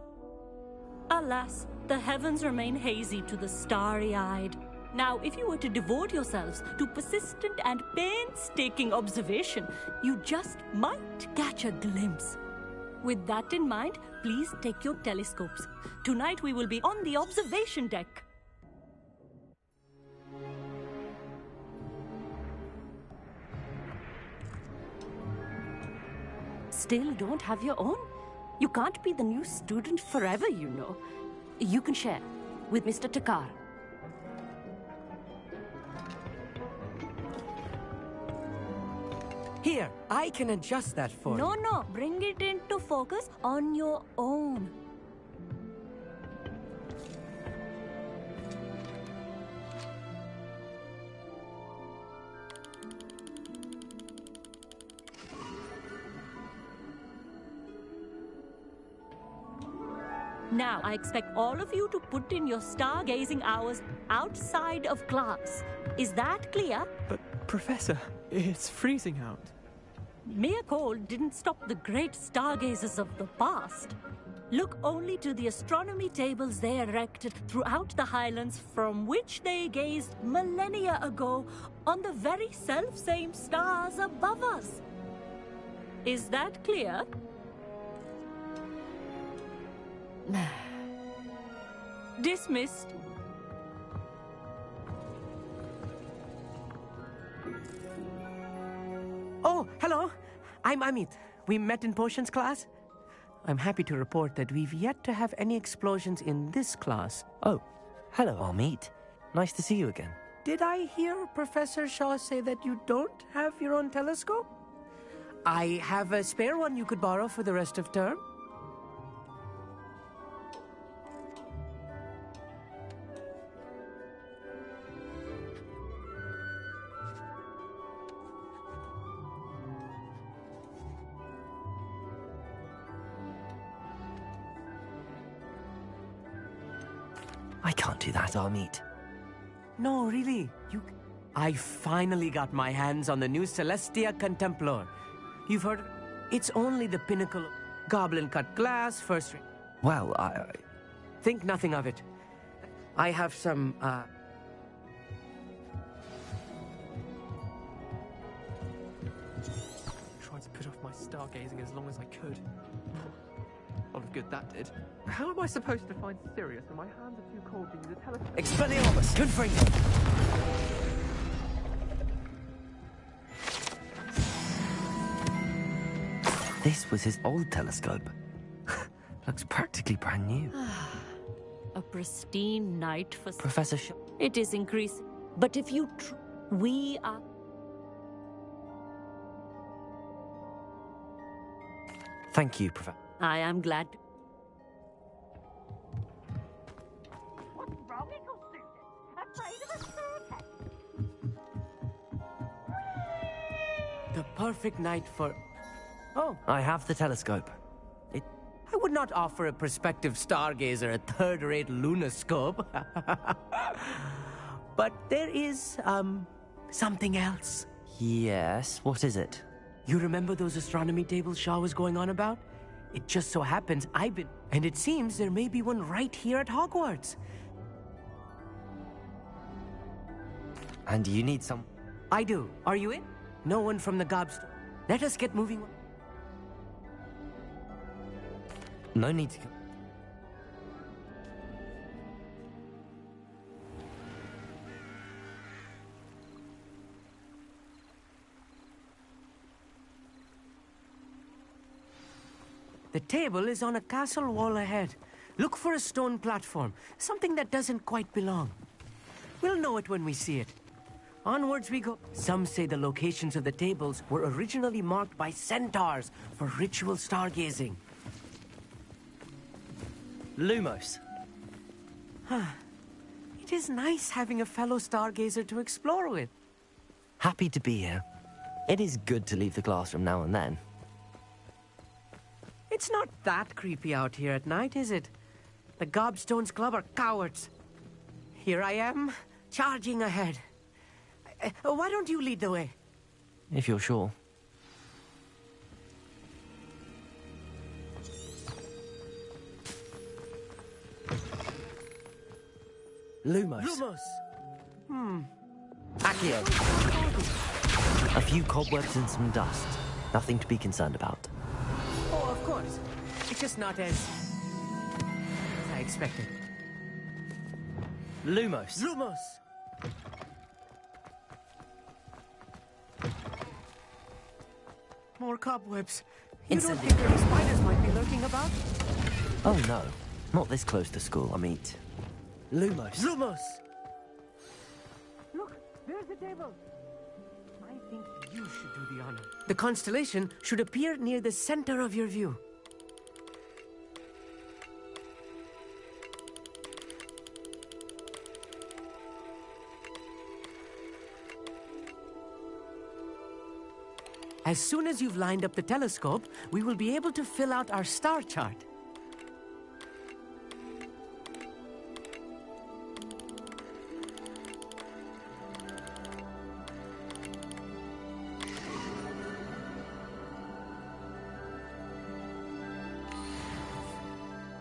Alas, the heavens remain hazy to the starry-eyed. Now, if you were to devote yourselves to persistent and painstaking observation, you just might catch a glimpse. With that in mind, please take your telescopes. Tonight we will be on the observation deck. Still don't have your own? You can't be the new student forever, you know. You can share with Mr. Takar. Here, I can adjust that for you. No, bring it into focus on your own. Now, I expect all of you to put in your stargazing hours outside of class. Is that clear? But, Professor, it's freezing out. Mere cold didn't stop the great stargazers of the past. Look only to the astronomy tables they erected throughout the highlands from which they gazed millennia ago on the very self-same stars above us. Is that clear? Dismissed. Oh, hello. I'm Amit. We met in potions class. I'm happy to report that we've yet to have any explosions in this class. Oh, hello, Amit. Nice to see you again. Did I hear Professor Shaw say that you don't have your own telescope? I have a spare one you could borrow for the rest of term. I can't do that, Amit. No, really. I finally got my hands on the new Celestia Contemplar. You've heard of it? It's only the pinnacle of goblin-cut glass, first rate. Well, I... Think nothing of it. I have some, Tried to put off my stargazing as long as I could. A lot of good that did. How am I supposed to find Sirius when my hands are too cold to use a telescope? Expelliarmus! Good for you! This was his old telescope. Looks practically brand new. A pristine night for... Professor Shaw. It is increasing. But if you... we are... Thank you, Professor. I am glad. What's wrong, little student? Afraid of a circus? The perfect night for... Oh, I have the telescope. I would not offer a prospective stargazer a third-rate lunoscope. But there is, something else. Yes, what is it? You remember those astronomy tables Shaw was going on about? It just so happens I've been... And it seems there may be one right here at Hogwarts. And you need some... I do. Are you in? No one from the Gobs... Let us get moving. No need to... The table is on a castle wall ahead. Look for a stone platform, something that doesn't quite belong. We'll know it when we see it. Onwards we go. Some say the locations of the tables were originally marked by centaurs for ritual stargazing. Lumos. It is nice having a fellow stargazer to explore with. Happy to be here. It is good to leave the classroom now and then. It's not that creepy out here at night, is it? The Gobstones Club are cowards. Here I am, charging ahead. Why don't you lead the way? If you're sure. Lumos. Lumos! Accio. A few cobwebs and some dust. Nothing to be concerned about. Oh, of course. It's just not as I expected. Lumos. Lumos! More cobwebs. You don't think any spiders might be lurking about? Oh no, not this close to school, I mean. Lumos. Lumos! Look, there's the table. I think you should do the honor. The constellation should appear near the center of your view. As soon as you've lined up the telescope, we will be able to fill out our star chart.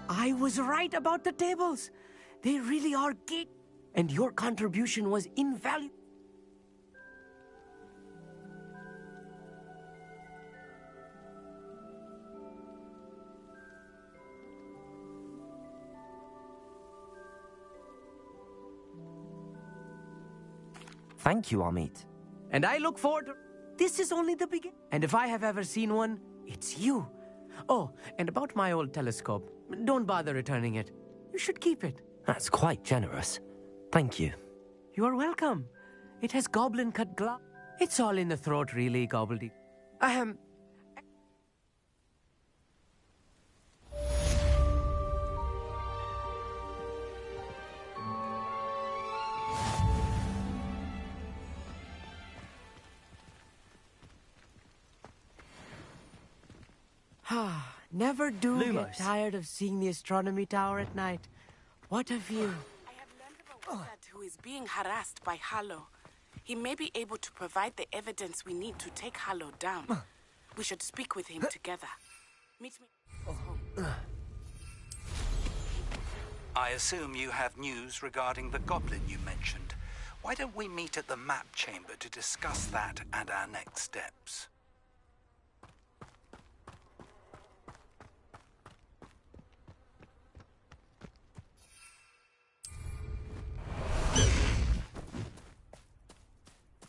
I was right about the tables. They really are geek. And your contribution was invaluable. Thank you, Amit. And I look forward to... This is only the beginning. And if I have ever seen one, it's you. Oh, and about my old telescope. Don't bother returning it. You should keep it. That's quite generous. Thank you. You are welcome. It has goblin-cut glass. It's all in the throat, really, gobbledygook. Never do get tired of seeing the astronomy tower at night. What a view. I have learned of a wizard who is being harassed by Harlow. He may be able to provide the evidence we need to take Harlow down. We should speak with him together. Meet me at his home. I assume you have news regarding the goblin you mentioned. Why don't we meet at the map chamber to discuss that and our next steps?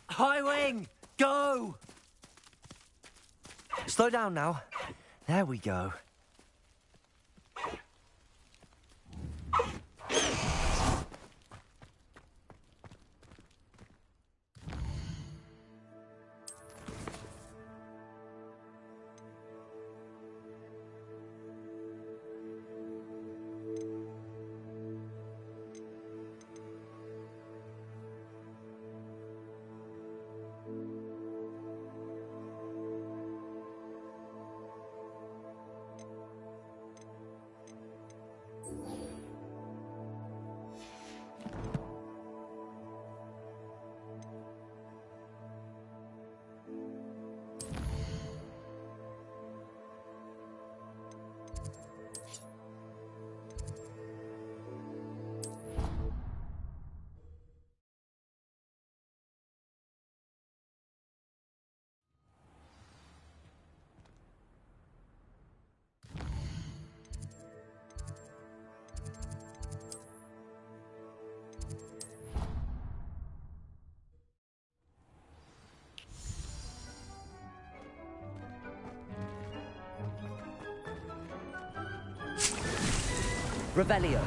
High wing! Go! Slow down now. There we go. Revelio.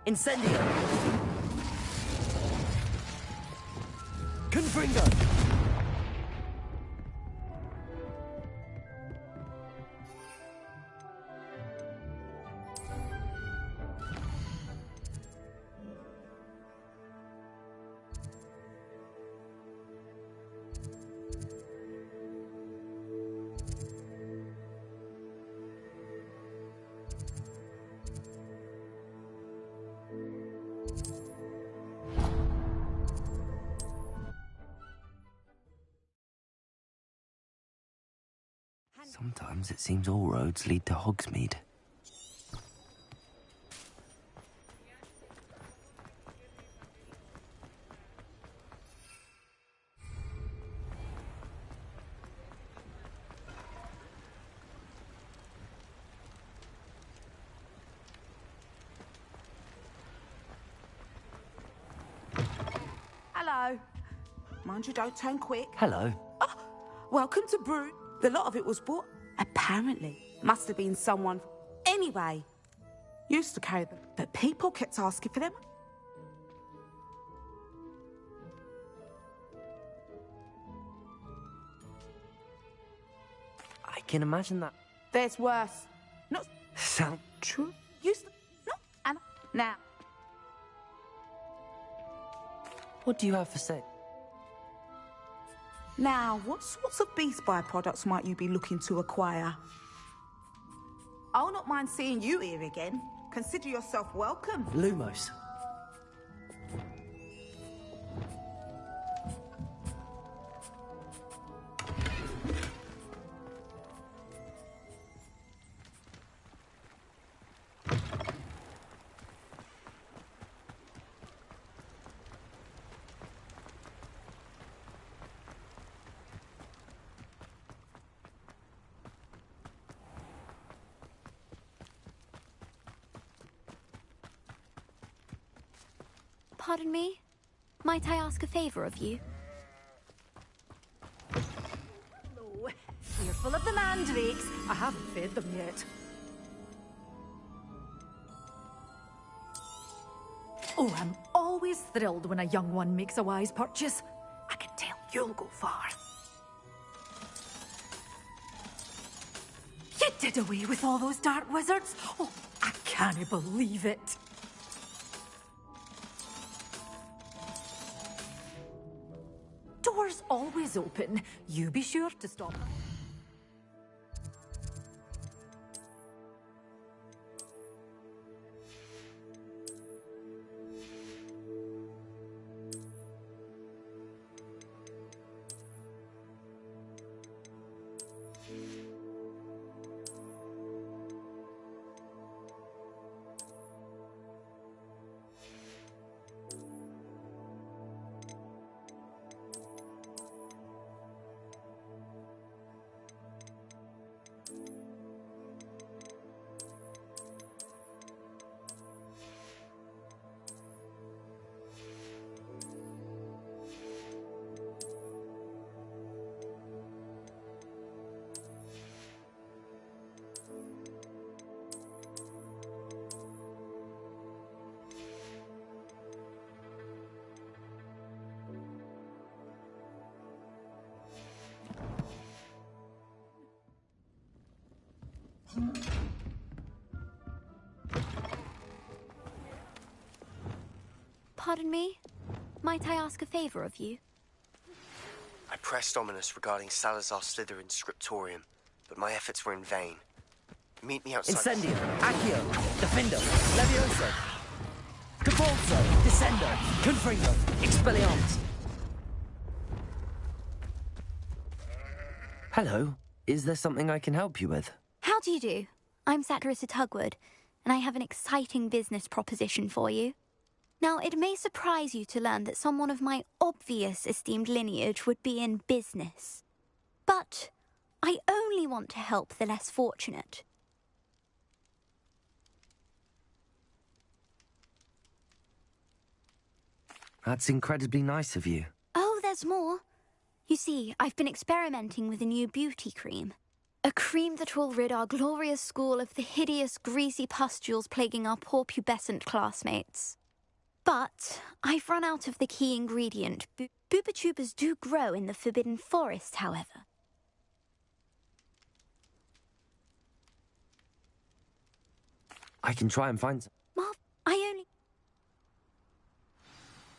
Incendio! Confringo! Sometimes it seems all roads lead to Hogsmeade. Hello. Mind you don't turn quick. Hello. Oh, welcome to Brute. The lot of it was bought. Apparently. Must have been someone. Anyway. Used to carry them. But people kept asking for them. I can imagine that. There's worse. Not Sound true. Used to. No. And now. What do you have for sale? Now, what sorts of beast byproducts might you be looking to acquire? I'll not mind seeing you here again. Consider yourself welcome. Lumos. Pardon me? Might I ask a favor of you? Oh, fearful of the mandrakes. I haven't fed them yet. Oh, I'm always thrilled when a young one makes a wise purchase. I can tell you'll go far. You did away with all those dark wizards? Oh, I can't believe it. Doors always open. You be sure to stop. Pardon me? Might I ask a favor of you? I pressed Ominous regarding Salazar Slytherin's scriptorium, but my efforts were in vain. Meet me outside. Incendio, Accio, Defendo, Levioso, Capolso, Descendo, Confringo, Expelliarmus. Hello. Is there something I can help you with? How do you do? I'm Saccharissa Tugwood, and I have an exciting business proposition for you. Now, it may surprise you to learn that someone of my obvious esteemed lineage would be in business. But I only want to help the less fortunate. That's incredibly nice of you. Oh, there's more. You see, I've been experimenting with a new beauty cream. A cream that will rid our glorious school of the hideous, greasy pustules plaguing our poor pubescent classmates. But I've run out of the key ingredient. Booba-tubers do grow in the Forbidden Forest, however. I can try and find some. Marv,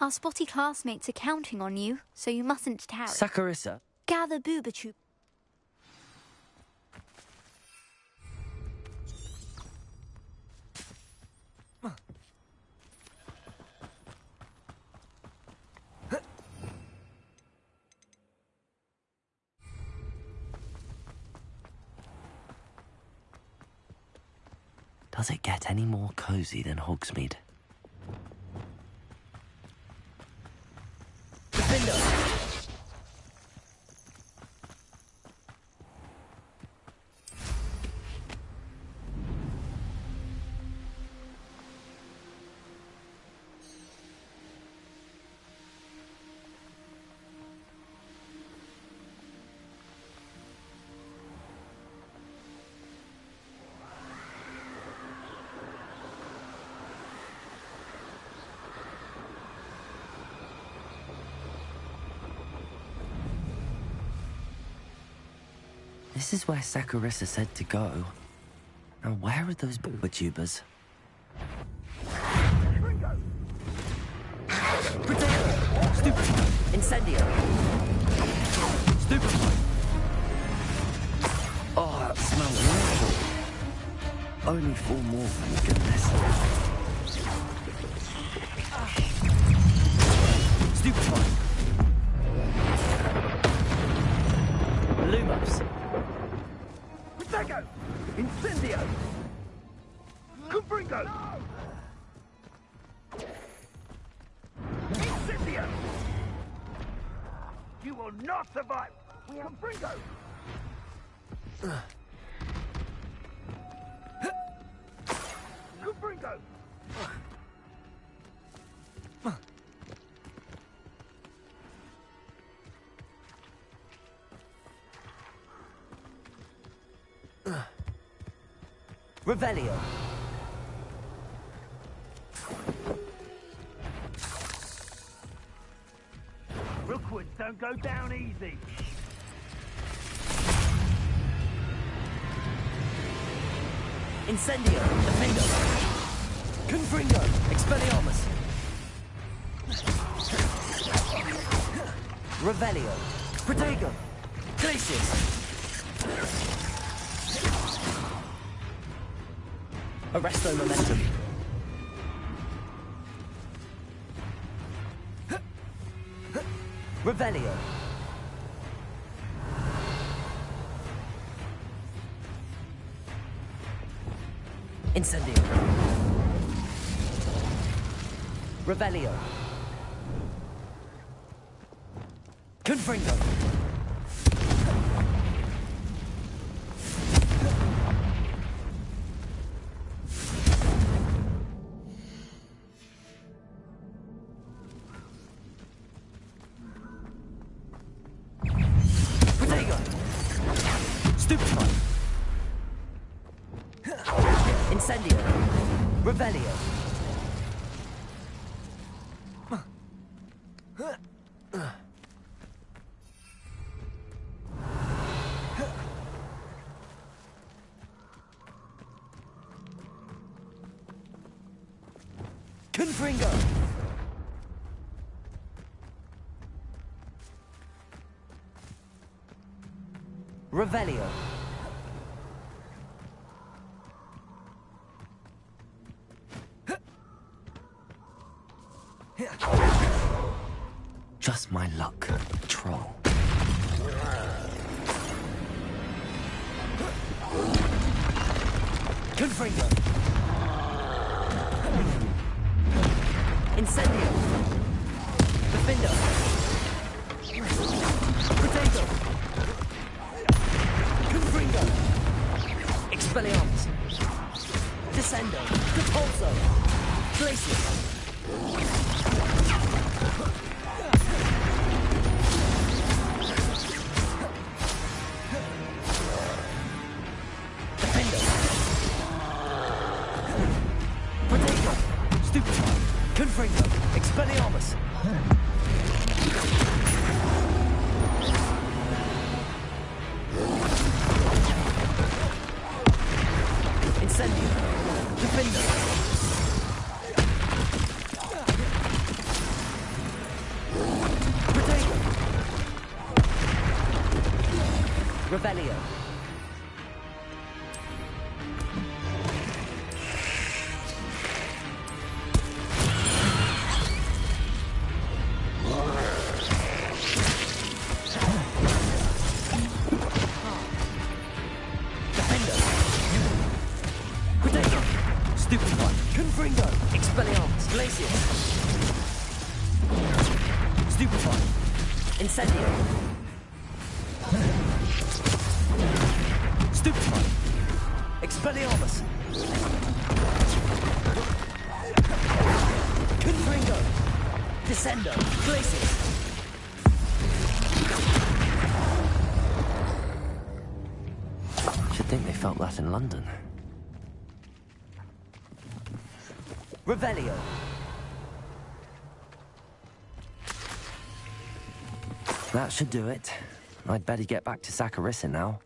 Our spotty classmates are counting on you, so you mustn't tarry. Saccharissa? Gather Booba-tube. Does it get any more cozy than Hogsmeade? Defender! This is where Saccharissa said to go. Now, where are those booba-tubers? Potato! Stupefy! Incendio! Stupefy! Oh, that smells awful. Only 4 more, thank goodness. Stupefy! Lumos! Protego! Incendio! Confringo! Incendio! You will not survive! Confringo! Confringo! Revelio. Rookwoods don't go down easy. Incendio. Defendo. Confringo. Expelliarmus. Revelio. Protego. Glacius. Arresto momentum. Revelio. Incendio. Revelio. Confringo. Incendio. Revelio. Confringo. Revelio. Just my luck, troll. Confringo. Incendio. Defendo. Potato. Confringo. Expelliarmus. Descendo. Repulso. Glacius. Confringo, Expelliarmus. Incendio, Defender. Protego. Revelio. Confringo, Expelliarmus, Glacius. Stupefy, Incendio. Stupefy, Expelliarmus. Confringo, Descendo, Glacius. Should think they felt that in London. Revelio. That should do it. I'd better get back to Saccharissa now.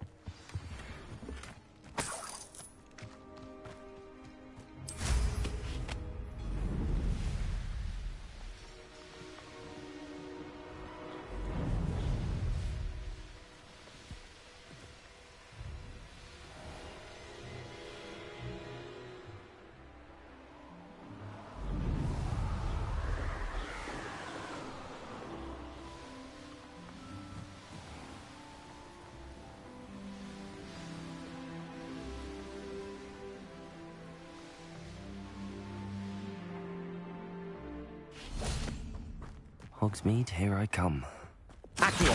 Hogsmeade, here I come. Accio!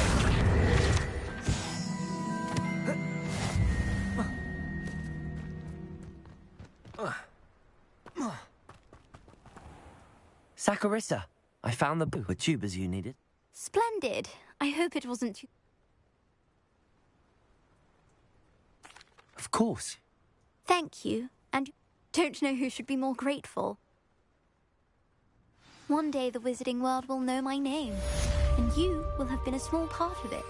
Saccharissa, I found the tubers you needed. Splendid. I hope it wasn't too... Of course. Thank you, and don't know who should be more grateful. One day the Wizarding World will know my name, and you will have been a small part of it.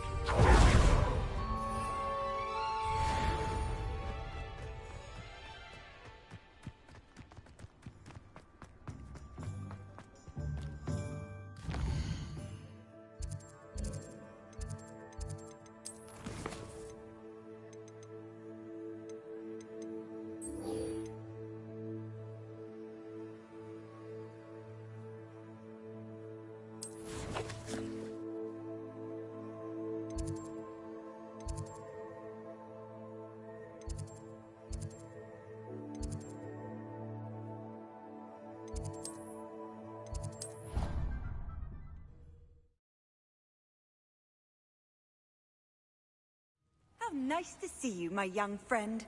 How nice to see you, my young friend.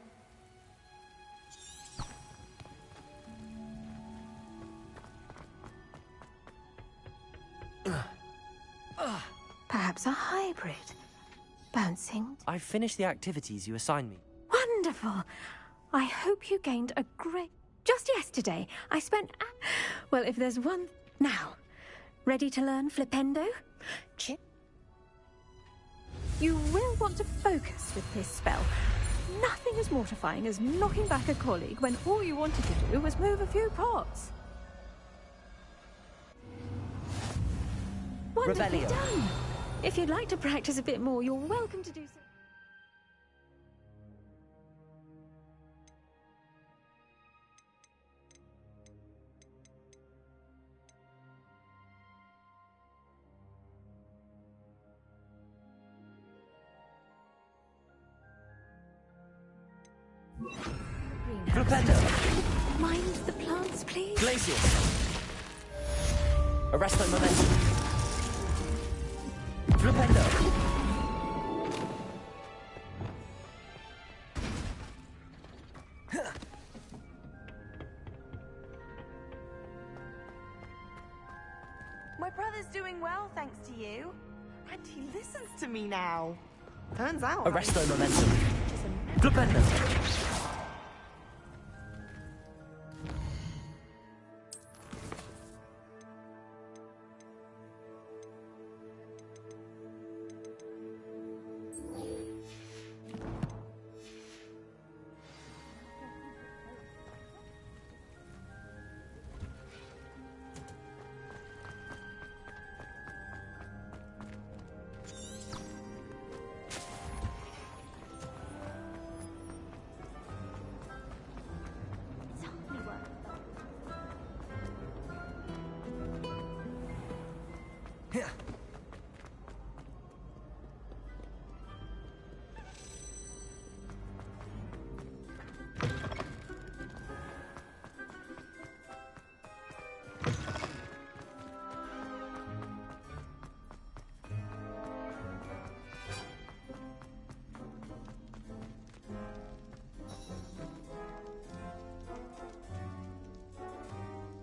Perhaps a hybrid. Bouncing. I've finished the activities you assigned me. Wonderful. I hope you gained a great... Just yesterday, I spent... Well, if there's one... Now, ready to learn Flipendo? Chip. You will want to focus with this spell. Nothing as mortifying as knocking back a colleague when all you wanted to do was move a few pots. Wonderfully Revelio. done. If you'd like to practice a bit more, you're welcome to do so. Flipendo! Mind the plants, please. Glacius! Arresto momentum! Flipendo! My brother's doing well, thanks to you. And he listens to me now. Turns out... Arresto momentum! Flipendo!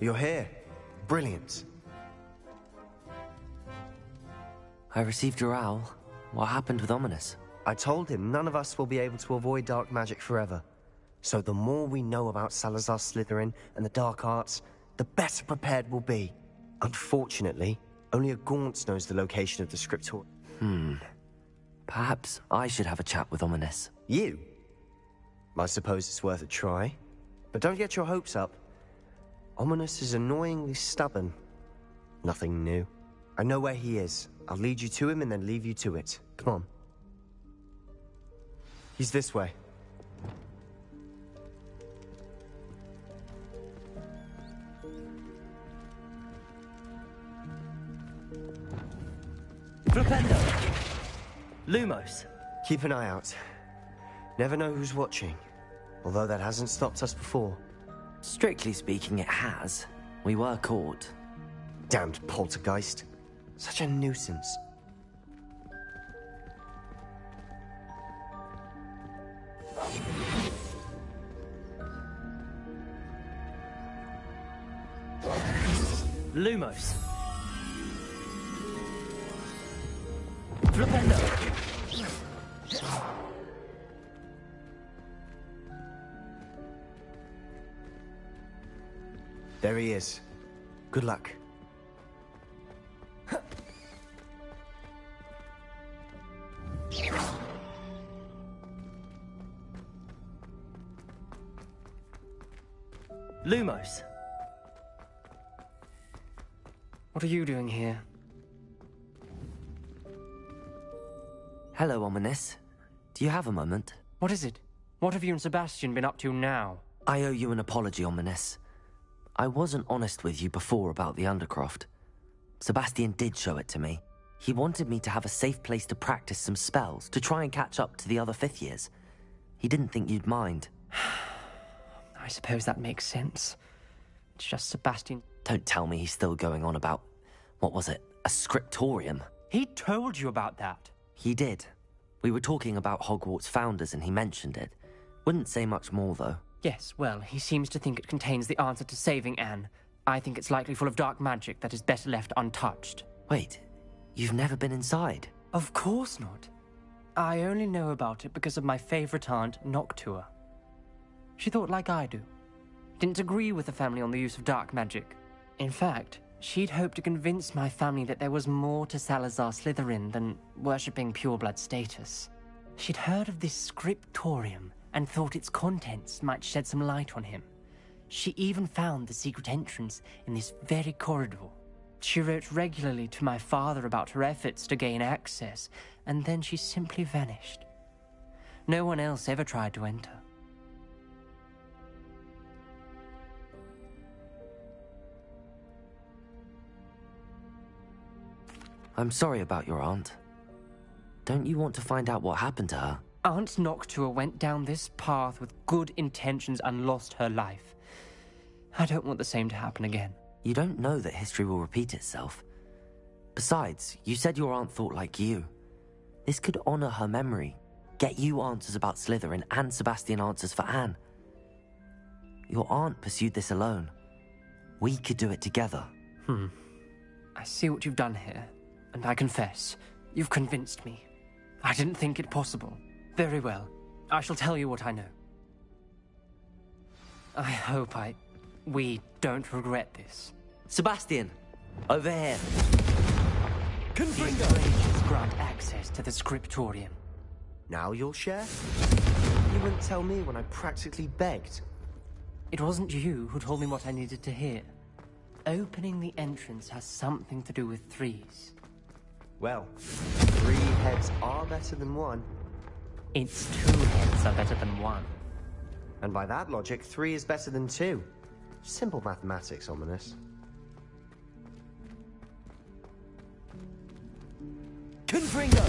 You're here. Brilliant. I received your owl. What happened with Ominous? I told him none of us will be able to avoid dark magic forever. So the more we know about Salazar Slytherin and the dark arts, the better prepared we'll be. Unfortunately, only a Gaunt knows the location of the Scriptor. Perhaps I should have a chat with Ominous. You? I suppose it's worth a try. But don't get your hopes up. Ominous is annoyingly stubborn. Nothing new. I know where he is. I'll lead you to him and then leave you to it. Come on. He's this way. Flipendo! Lumos! Keep an eye out. Never know who's watching. Although that hasn't stopped us before. Strictly speaking, it has. We were caught. Damned poltergeist. Such a nuisance. Lumos! Flipendo! There he is. Good luck. Lumos! What are you doing here? Hello, Ominous. Do you have a moment? What is it? What have you and Sebastian been up to now? I owe you an apology, Ominous. I wasn't honest with you before about the Undercroft. Sebastian did show it to me. He wanted me to have a safe place to practice some spells, to try and catch up to the other fifth years. He didn't think you'd mind. I suppose that makes sense. It's just Sebastian... Don't tell me he's still going on about... what was it? A scriptorium? He told you about that. He did. We were talking about Hogwarts founders and he mentioned it. Wouldn't say much more, though. Yes, well, he seems to think it contains the answer to saving Anne. I think it's likely full of dark magic that is better left untouched. Wait, you've never been inside? Of course not. I only know about it because of my favorite aunt, Noctua. She thought like I do. Didn't agree with the family on the use of dark magic. In fact, she'd hoped to convince my family that there was more to Salazar Slytherin than worshipping pureblood status. She'd heard of this scriptorium and thought its contents might shed some light on him. She even found the secret entrance in this very corridor. She wrote regularly to my father about her efforts to gain access, and then she simply vanished. No one else ever tried to enter. I'm sorry about your aunt. Don't you want to find out what happened to her? Aunt Noctua went down this path with good intentions and lost her life. I don't want the same to happen again. You don't know that history will repeat itself. Besides, you said your aunt thought like you. This could honor her memory, get you answers about Slytherin and Sebastian answers for Anne. Your aunt pursued this alone. We could do it together. I see what you've done here, and I confess, you've convinced me. I didn't think it possible. Very well. I shall tell you what I know. I hope we don't regret this. Sebastian, over here. Confringo! The Granger grant access to the scriptorium. Now you'll share? You wouldn't tell me when I practically begged. It wasn't you who told me what I needed to hear. Opening the entrance has something to do with threes. Well, 3 heads are better than 1. It's 2 heads are better than 1. And by that logic, 3 is better than 2. Simple mathematics, Ominous. Confringo!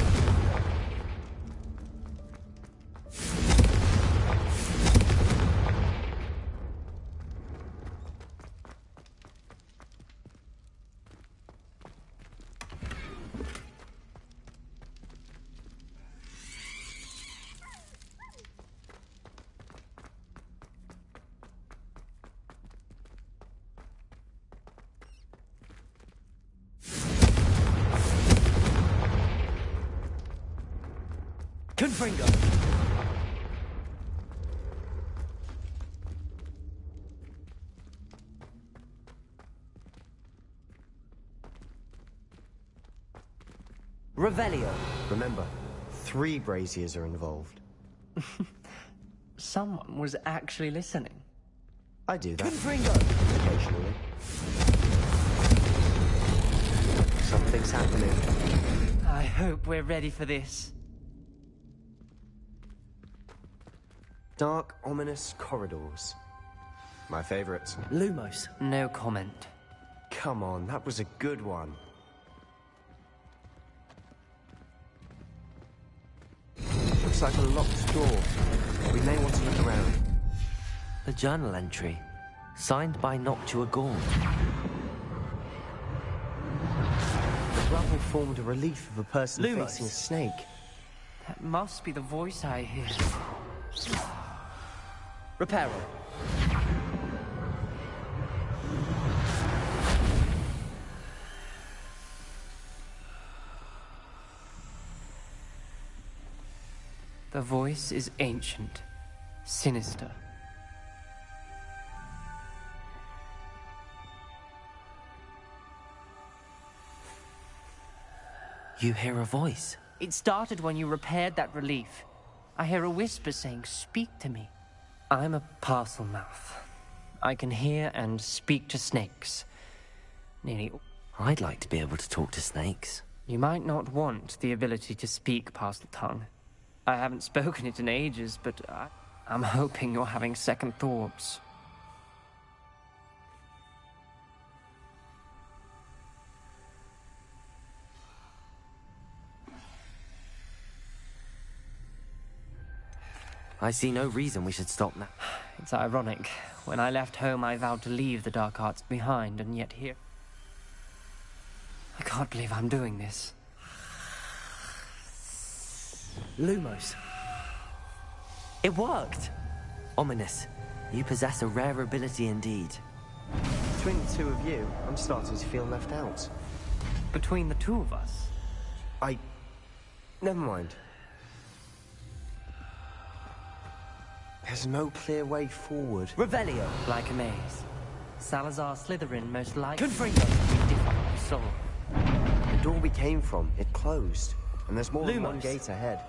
Confringo! Revelio. Remember, 3 braziers are involved. Someone was actually listening. I do that. Confringo! Occasionally. Something's happening. I hope we're ready for this. Dark, ominous corridors. My favorites. Lumos. No comment. Come on, that was a good one. Looks like a locked door. We may want to look around. The journal entry, signed by Noctua Gaunt. The rubble formed a relief of a person Lumos. facing a snake. That must be the voice I hear. Reparo. The voice is ancient, sinister. You hear a voice. It started when you repaired that relief. I hear a whisper saying, "Speak to me." I'm a parcel mouth. I can hear and speak to snakes. Nearly. I'd like to be able to talk to snakes. You might not want the ability to speak parcel tongue. I haven't spoken it in ages, but I'm hoping you're having second thoughts. I see no reason we should stop now. It's ironic. When I left home, I vowed to leave the dark arts behind, and yet here... I can't believe I'm doing this. Lumos. It worked! Ominous. You possess a rare ability indeed. Between the 2 of you, I'm starting to feel left out. Between the 2 of us? Never mind. There's no clear way forward. Revelio. Like a maze. Salazar Slytherin most likely... Confringo. We differently saw. The door we came from, it closed. And there's more than one Lumos. gate ahead.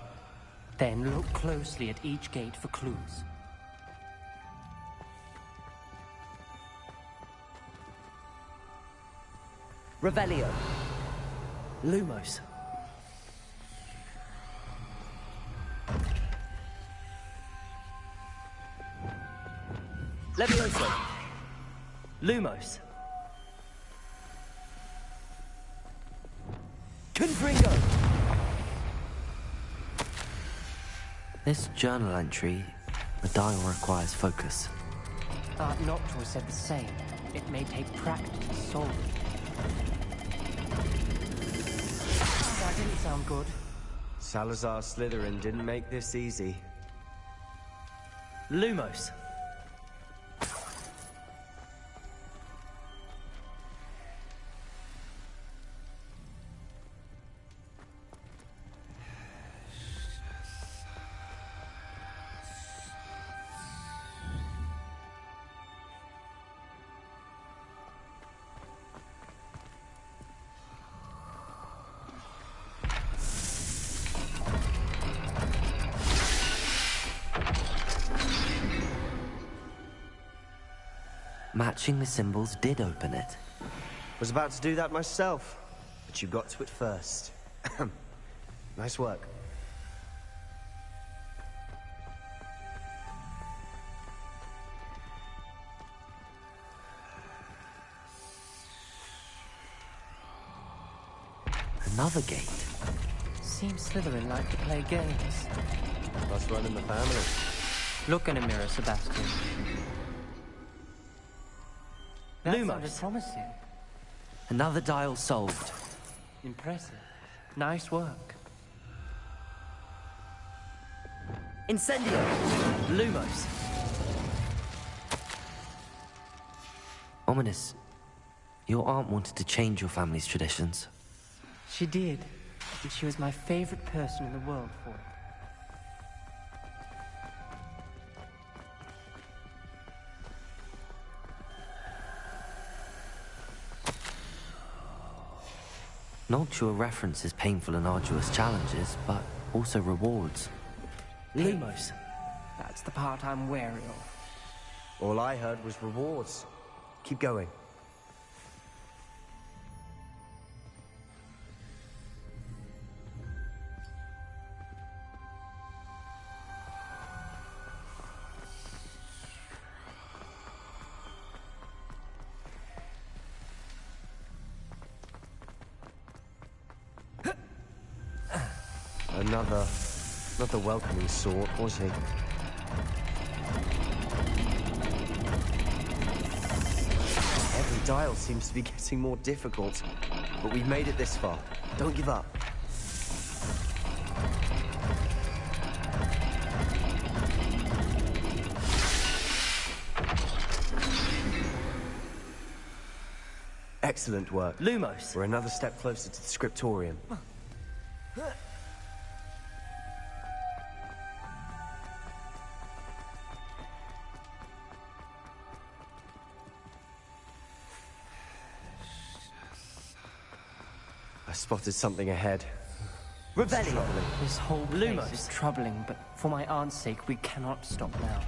Then look closely at each gate for clues. Revelio. Lumos. Levioso. Lumos. Confringo. This journal entry, the dial requires focus. Noctua said the same. It may take practice to solve it. That didn't sound good. Salazar Slytherin didn't make this easy. Lumos. Matching the symbols did open it. Was about to do that myself, but you got to it first. Nice work. Another gate. Seems Slytherin like to play games. Must run in the family. Look in a mirror, Sebastian. That Lumos. sounded promising. Another dial solved. Impressive. Nice work. Incendio! Lumos! Ominous. Your aunt wanted to change your family's traditions. She did. And she was my favorite person in the world for it. Noctua references painful and arduous challenges, but also rewards. Lumos. That's the part I'm wary of. All I heard was rewards. Keep going. Not the welcoming sort, was he? Every dial seems to be getting more difficult, but we've made it this far. Don't give up. Excellent work. Lumos! We're another step closer to the scriptorium. I spotted something ahead. Rebellion! This whole place is troubling, but for my aunt's sake, we cannot stop now.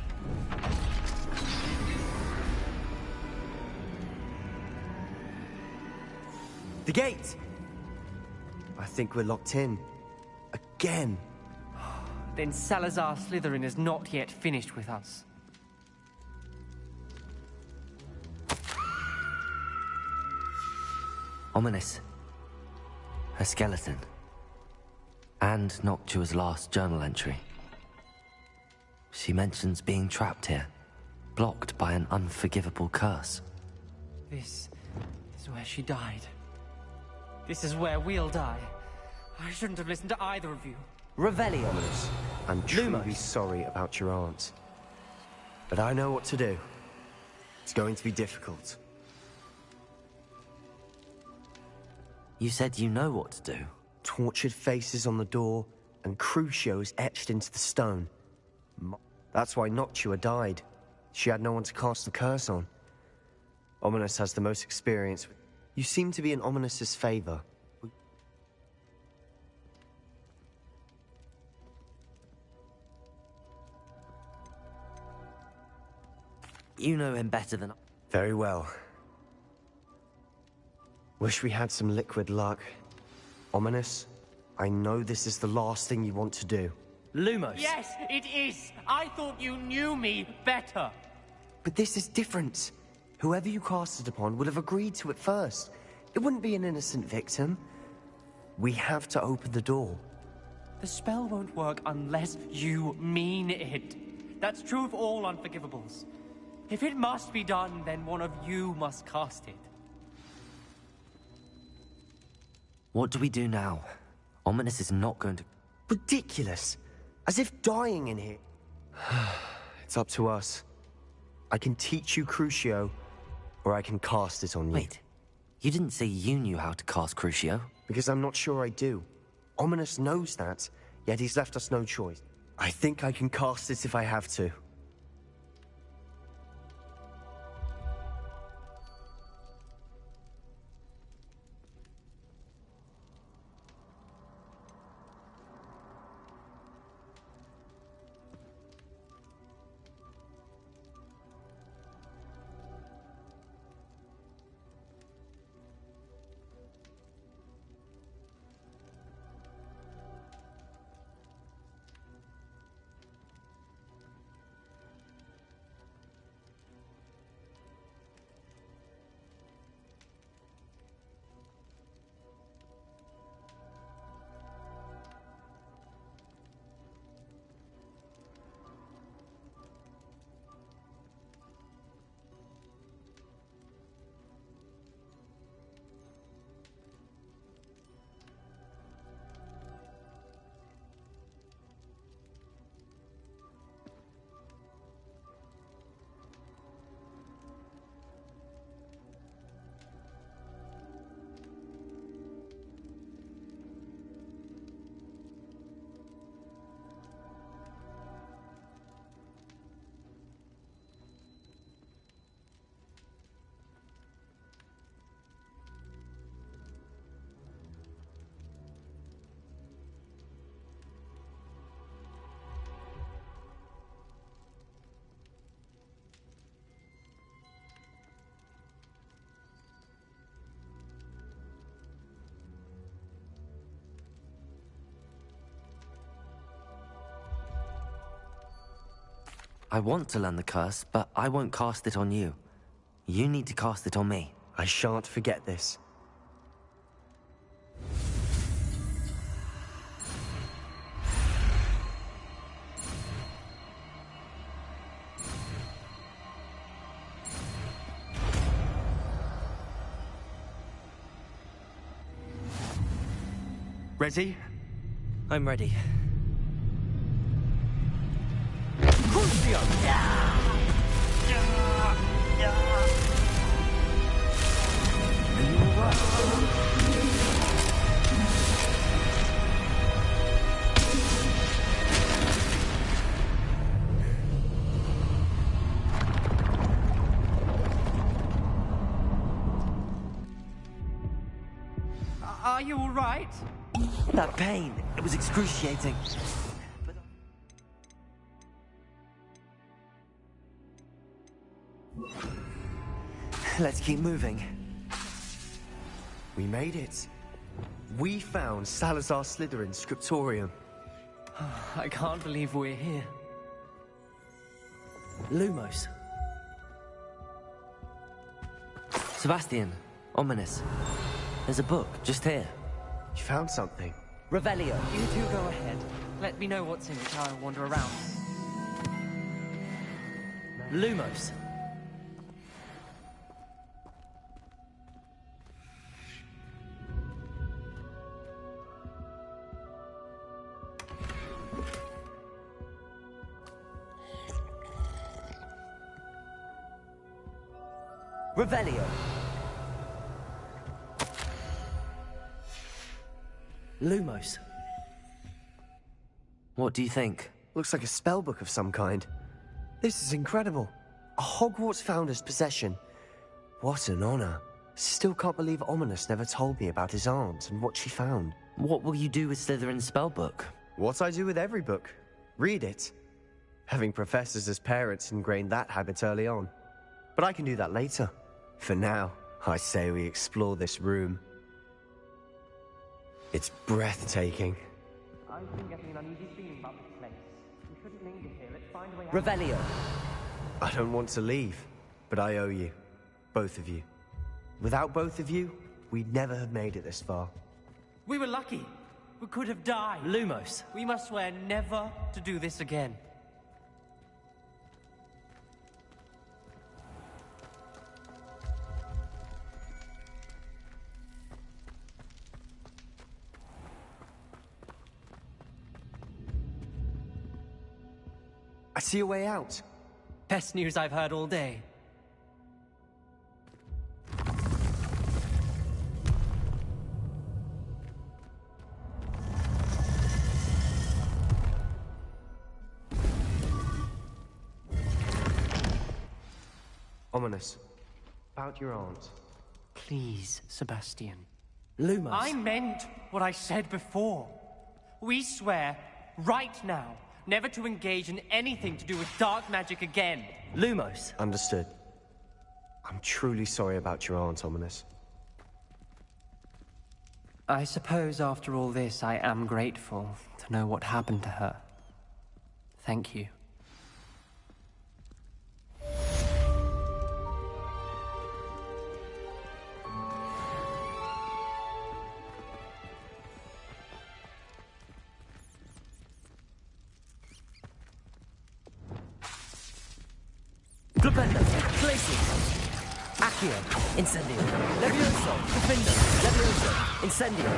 The gate! I think we're locked in. Again. Then Salazar Slytherin is not yet finished with us. Ominous. Her skeleton. And Noctua's last journal entry. She mentions being trapped here, blocked by an unforgivable curse. This is where she died. This is where we'll die. I shouldn't have listened to either of you. Revelio. Ominous. I'm truly sorry about your aunt. But I know what to do. It's going to be difficult. You said you know what to do. Tortured faces on the door, and Crucios etched into the stone. That's why Noctua died. She had no one to cast the curse on. Ominous has the most experience. You seem to be in Ominous's favor. You know him better than... Very well. Wish we had some liquid luck. Ominous, I know this is the last thing you want to do. Lumos! Yes, it is! I thought you knew me better! But this is different. Whoever you cast it upon would have agreed to it first. It wouldn't be an innocent victim. We have to open the door. The spell won't work unless you mean it. That's true of all unforgivables. If it must be done, then one of you must cast it. What do we do now? Ominous is not going to... Ridiculous! As if dying in here. It's up to us. I can teach you Crucio, or I can cast it on you. Wait, you didn't say you knew how to cast Crucio? Because I'm not sure I do. Ominous knows that, yet he's left us no choice. I think I can cast it if I have to. I want to learn the curse, but I won't cast it on you. You need to cast it on me. I shan't forget this. Ready? I'm ready. Crucio! Are you alright? Are you alright? That pain, it was excruciating. Let's keep moving. We made it. We found Salazar Slytherin's scriptorium. I can't believe we're here. Lumos. Sebastian, Ominous. There's a book, just here. You found something? Revelio. You two go ahead. Let me know what's in it while I wander around. Lumos. Revelio. Lumos. What do you think? Looks like a spellbook of some kind. This is incredible. A Hogwarts founder's possession. What an honor. Still can't believe Ominous never told me about his aunt and what she found. What will you do with Slytherin's spellbook? What I do with every book. Read it. Having professors as parents ingrained that habit early on. But I can do that later. For now, I say we explore this room. It's breathtaking. I've been getting an uneasy feeling about this place. We shouldn't linger here. Let's find a way out. Revelio. I don't want to leave, but I owe you. Both of you. Without both of you, we'd never have made it this far. We were lucky. We could have died. Lumos. We must swear never to do this again. I see a way out. Best news I've heard all day. Ominous. About your aunt. Please, Sebastian. Lumos. I meant what I said before. We swear, right now, never to engage in anything to do with dark magic again. Lumos. Understood. I'm truly sorry about your aunt, Ominous. I suppose after all this, I am grateful to know what happened to her. Thank you. Flipendo. Glacius. Accio. Incendio. Levioso. Defendo. Levioso. Incendio.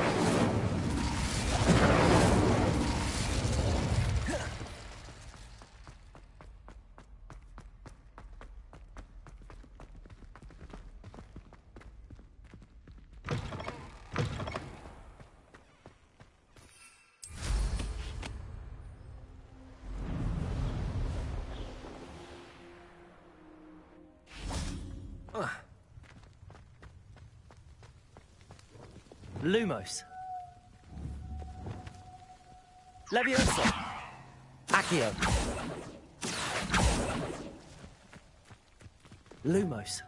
Lumos. Levioso. Accio. Lumos.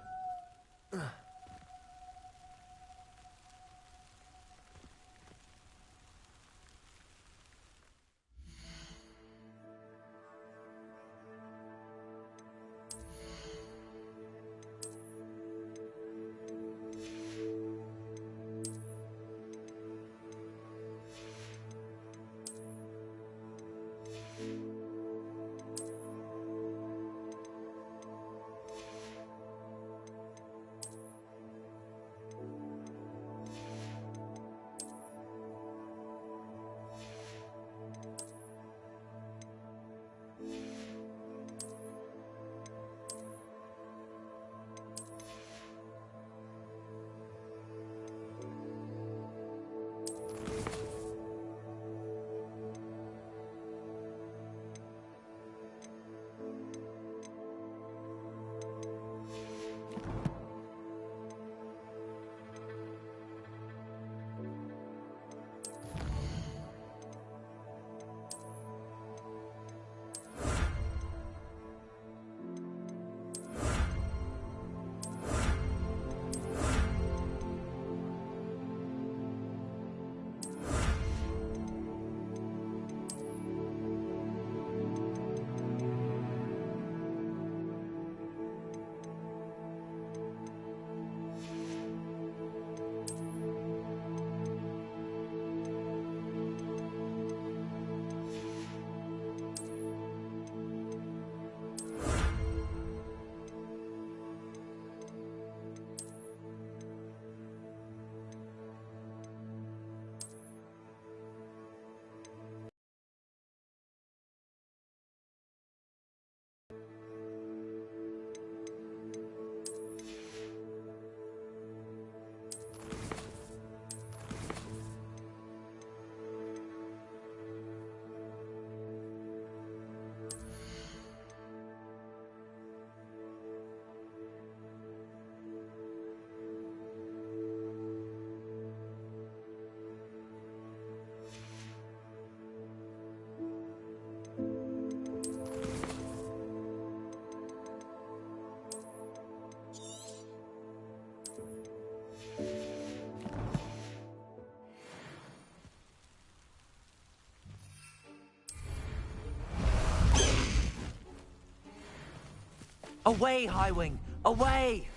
Away, Highwing! Away!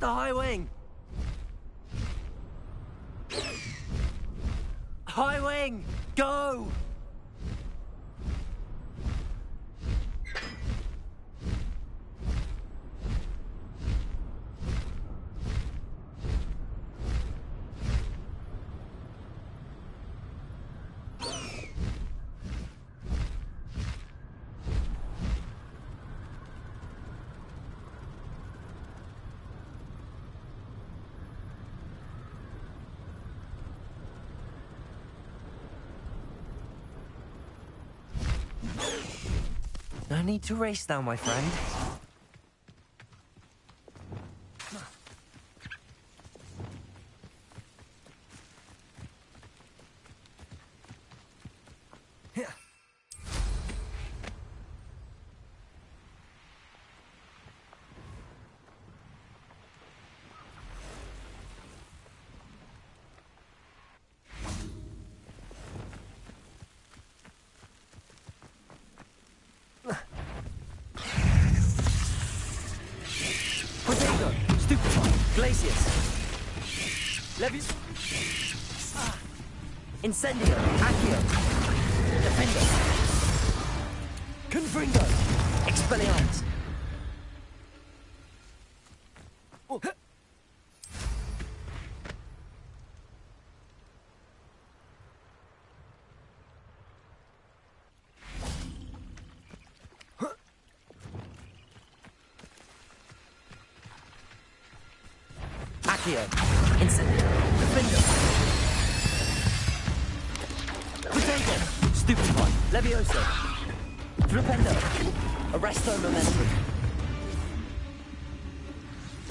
Master High Wing! High Wing, go! No need to race now, my friend. Glacius. Levius. Incendio. Accio. Defendo. Confringo. Expelliarmus. Oh. Accio. Incendio. Defendo. Potato. Stupefy. Levioso. Flipendo. Arresto Momentum.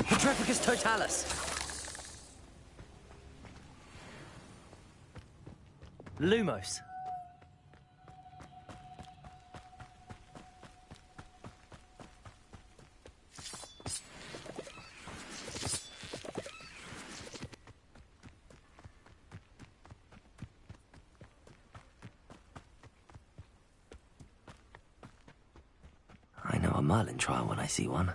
Petrificus Totalis. Lumos. I know a Merlin trial when I see one.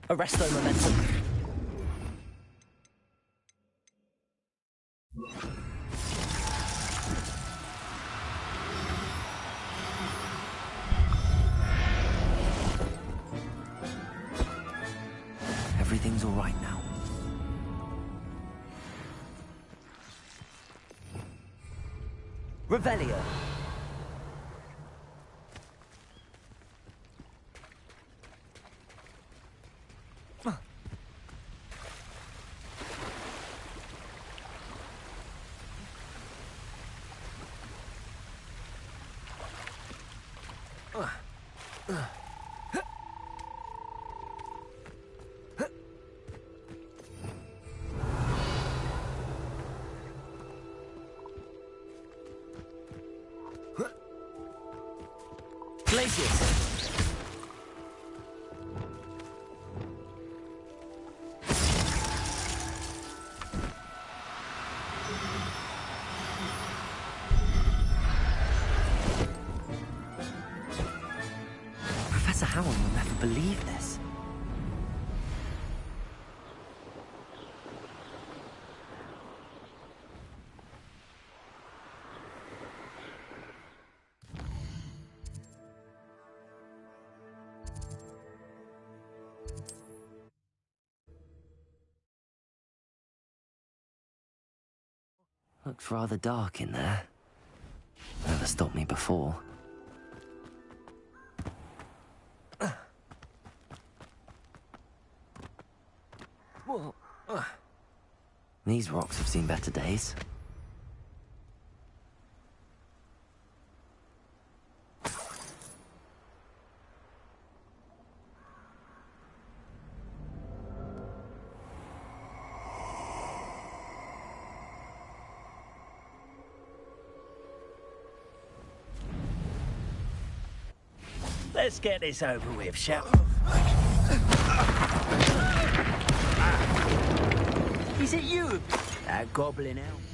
Arresto Momentum. Everything's all right now. Revelio. Professor Howard will never believe this. Looks rather dark in there. Never stopped me before. These rocks have seen better days. Let's get this over with, shall Is it you? That goblin elf?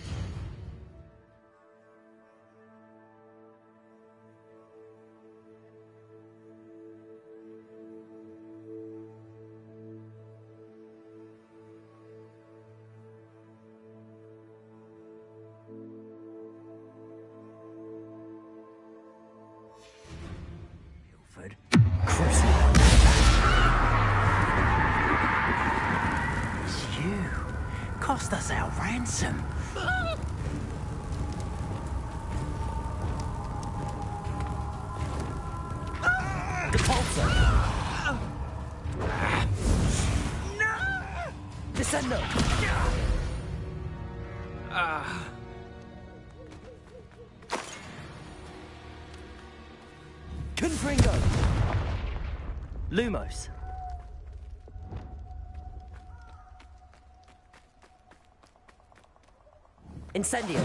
It's you. Cost us our ransom. Depulso! No! Descendo! Confringo! Lumos. Incendio.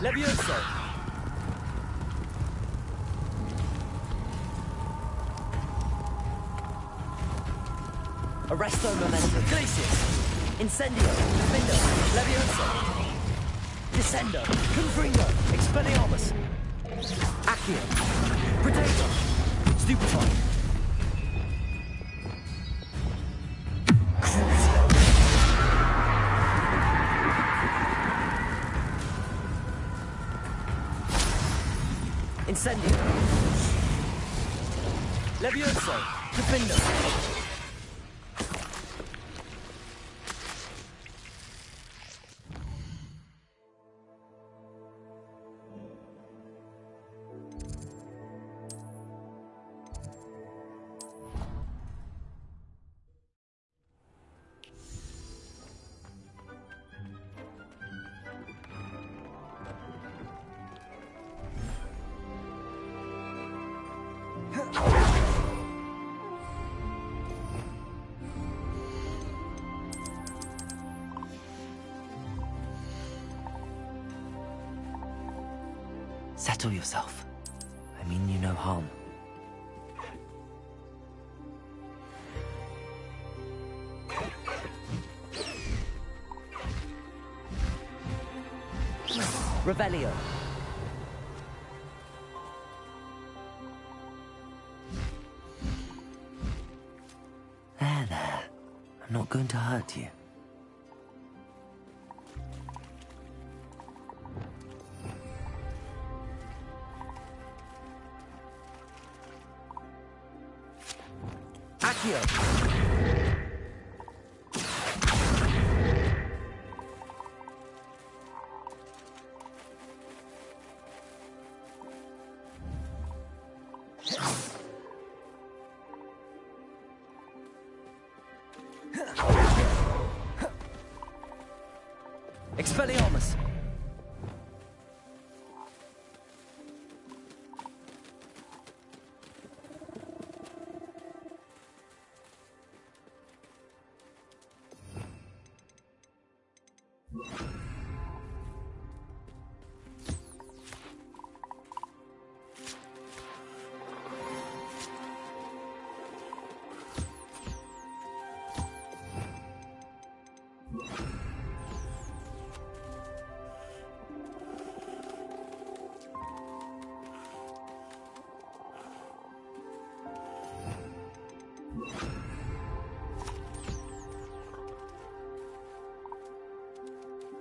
Levioso! Arresto momentum. Glacius! Incendio! Defendo! Levioso! Descendo! Confringo! Expelliarmus! Accio! Predator! Stupefy! Incendio! Levioso! Defendo! Settle yourself. I mean you no harm. Revelio. There. I'm not going to hurt you. Accio! Expelliarmus!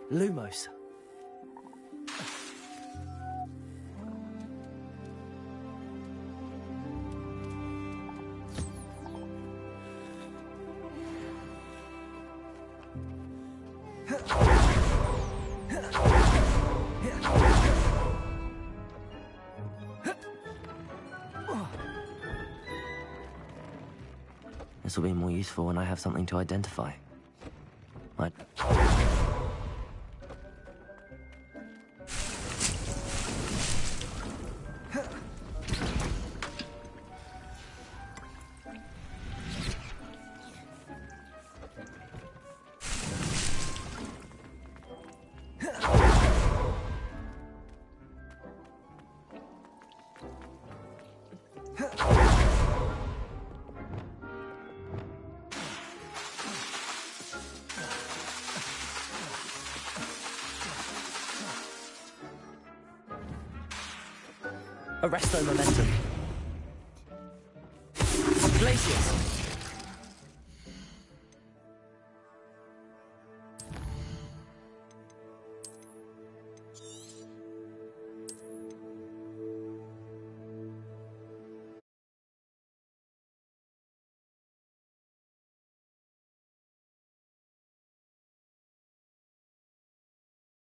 Lumos. This will be more useful when I have something to identify. Like... Arresto momentum. Glaciers.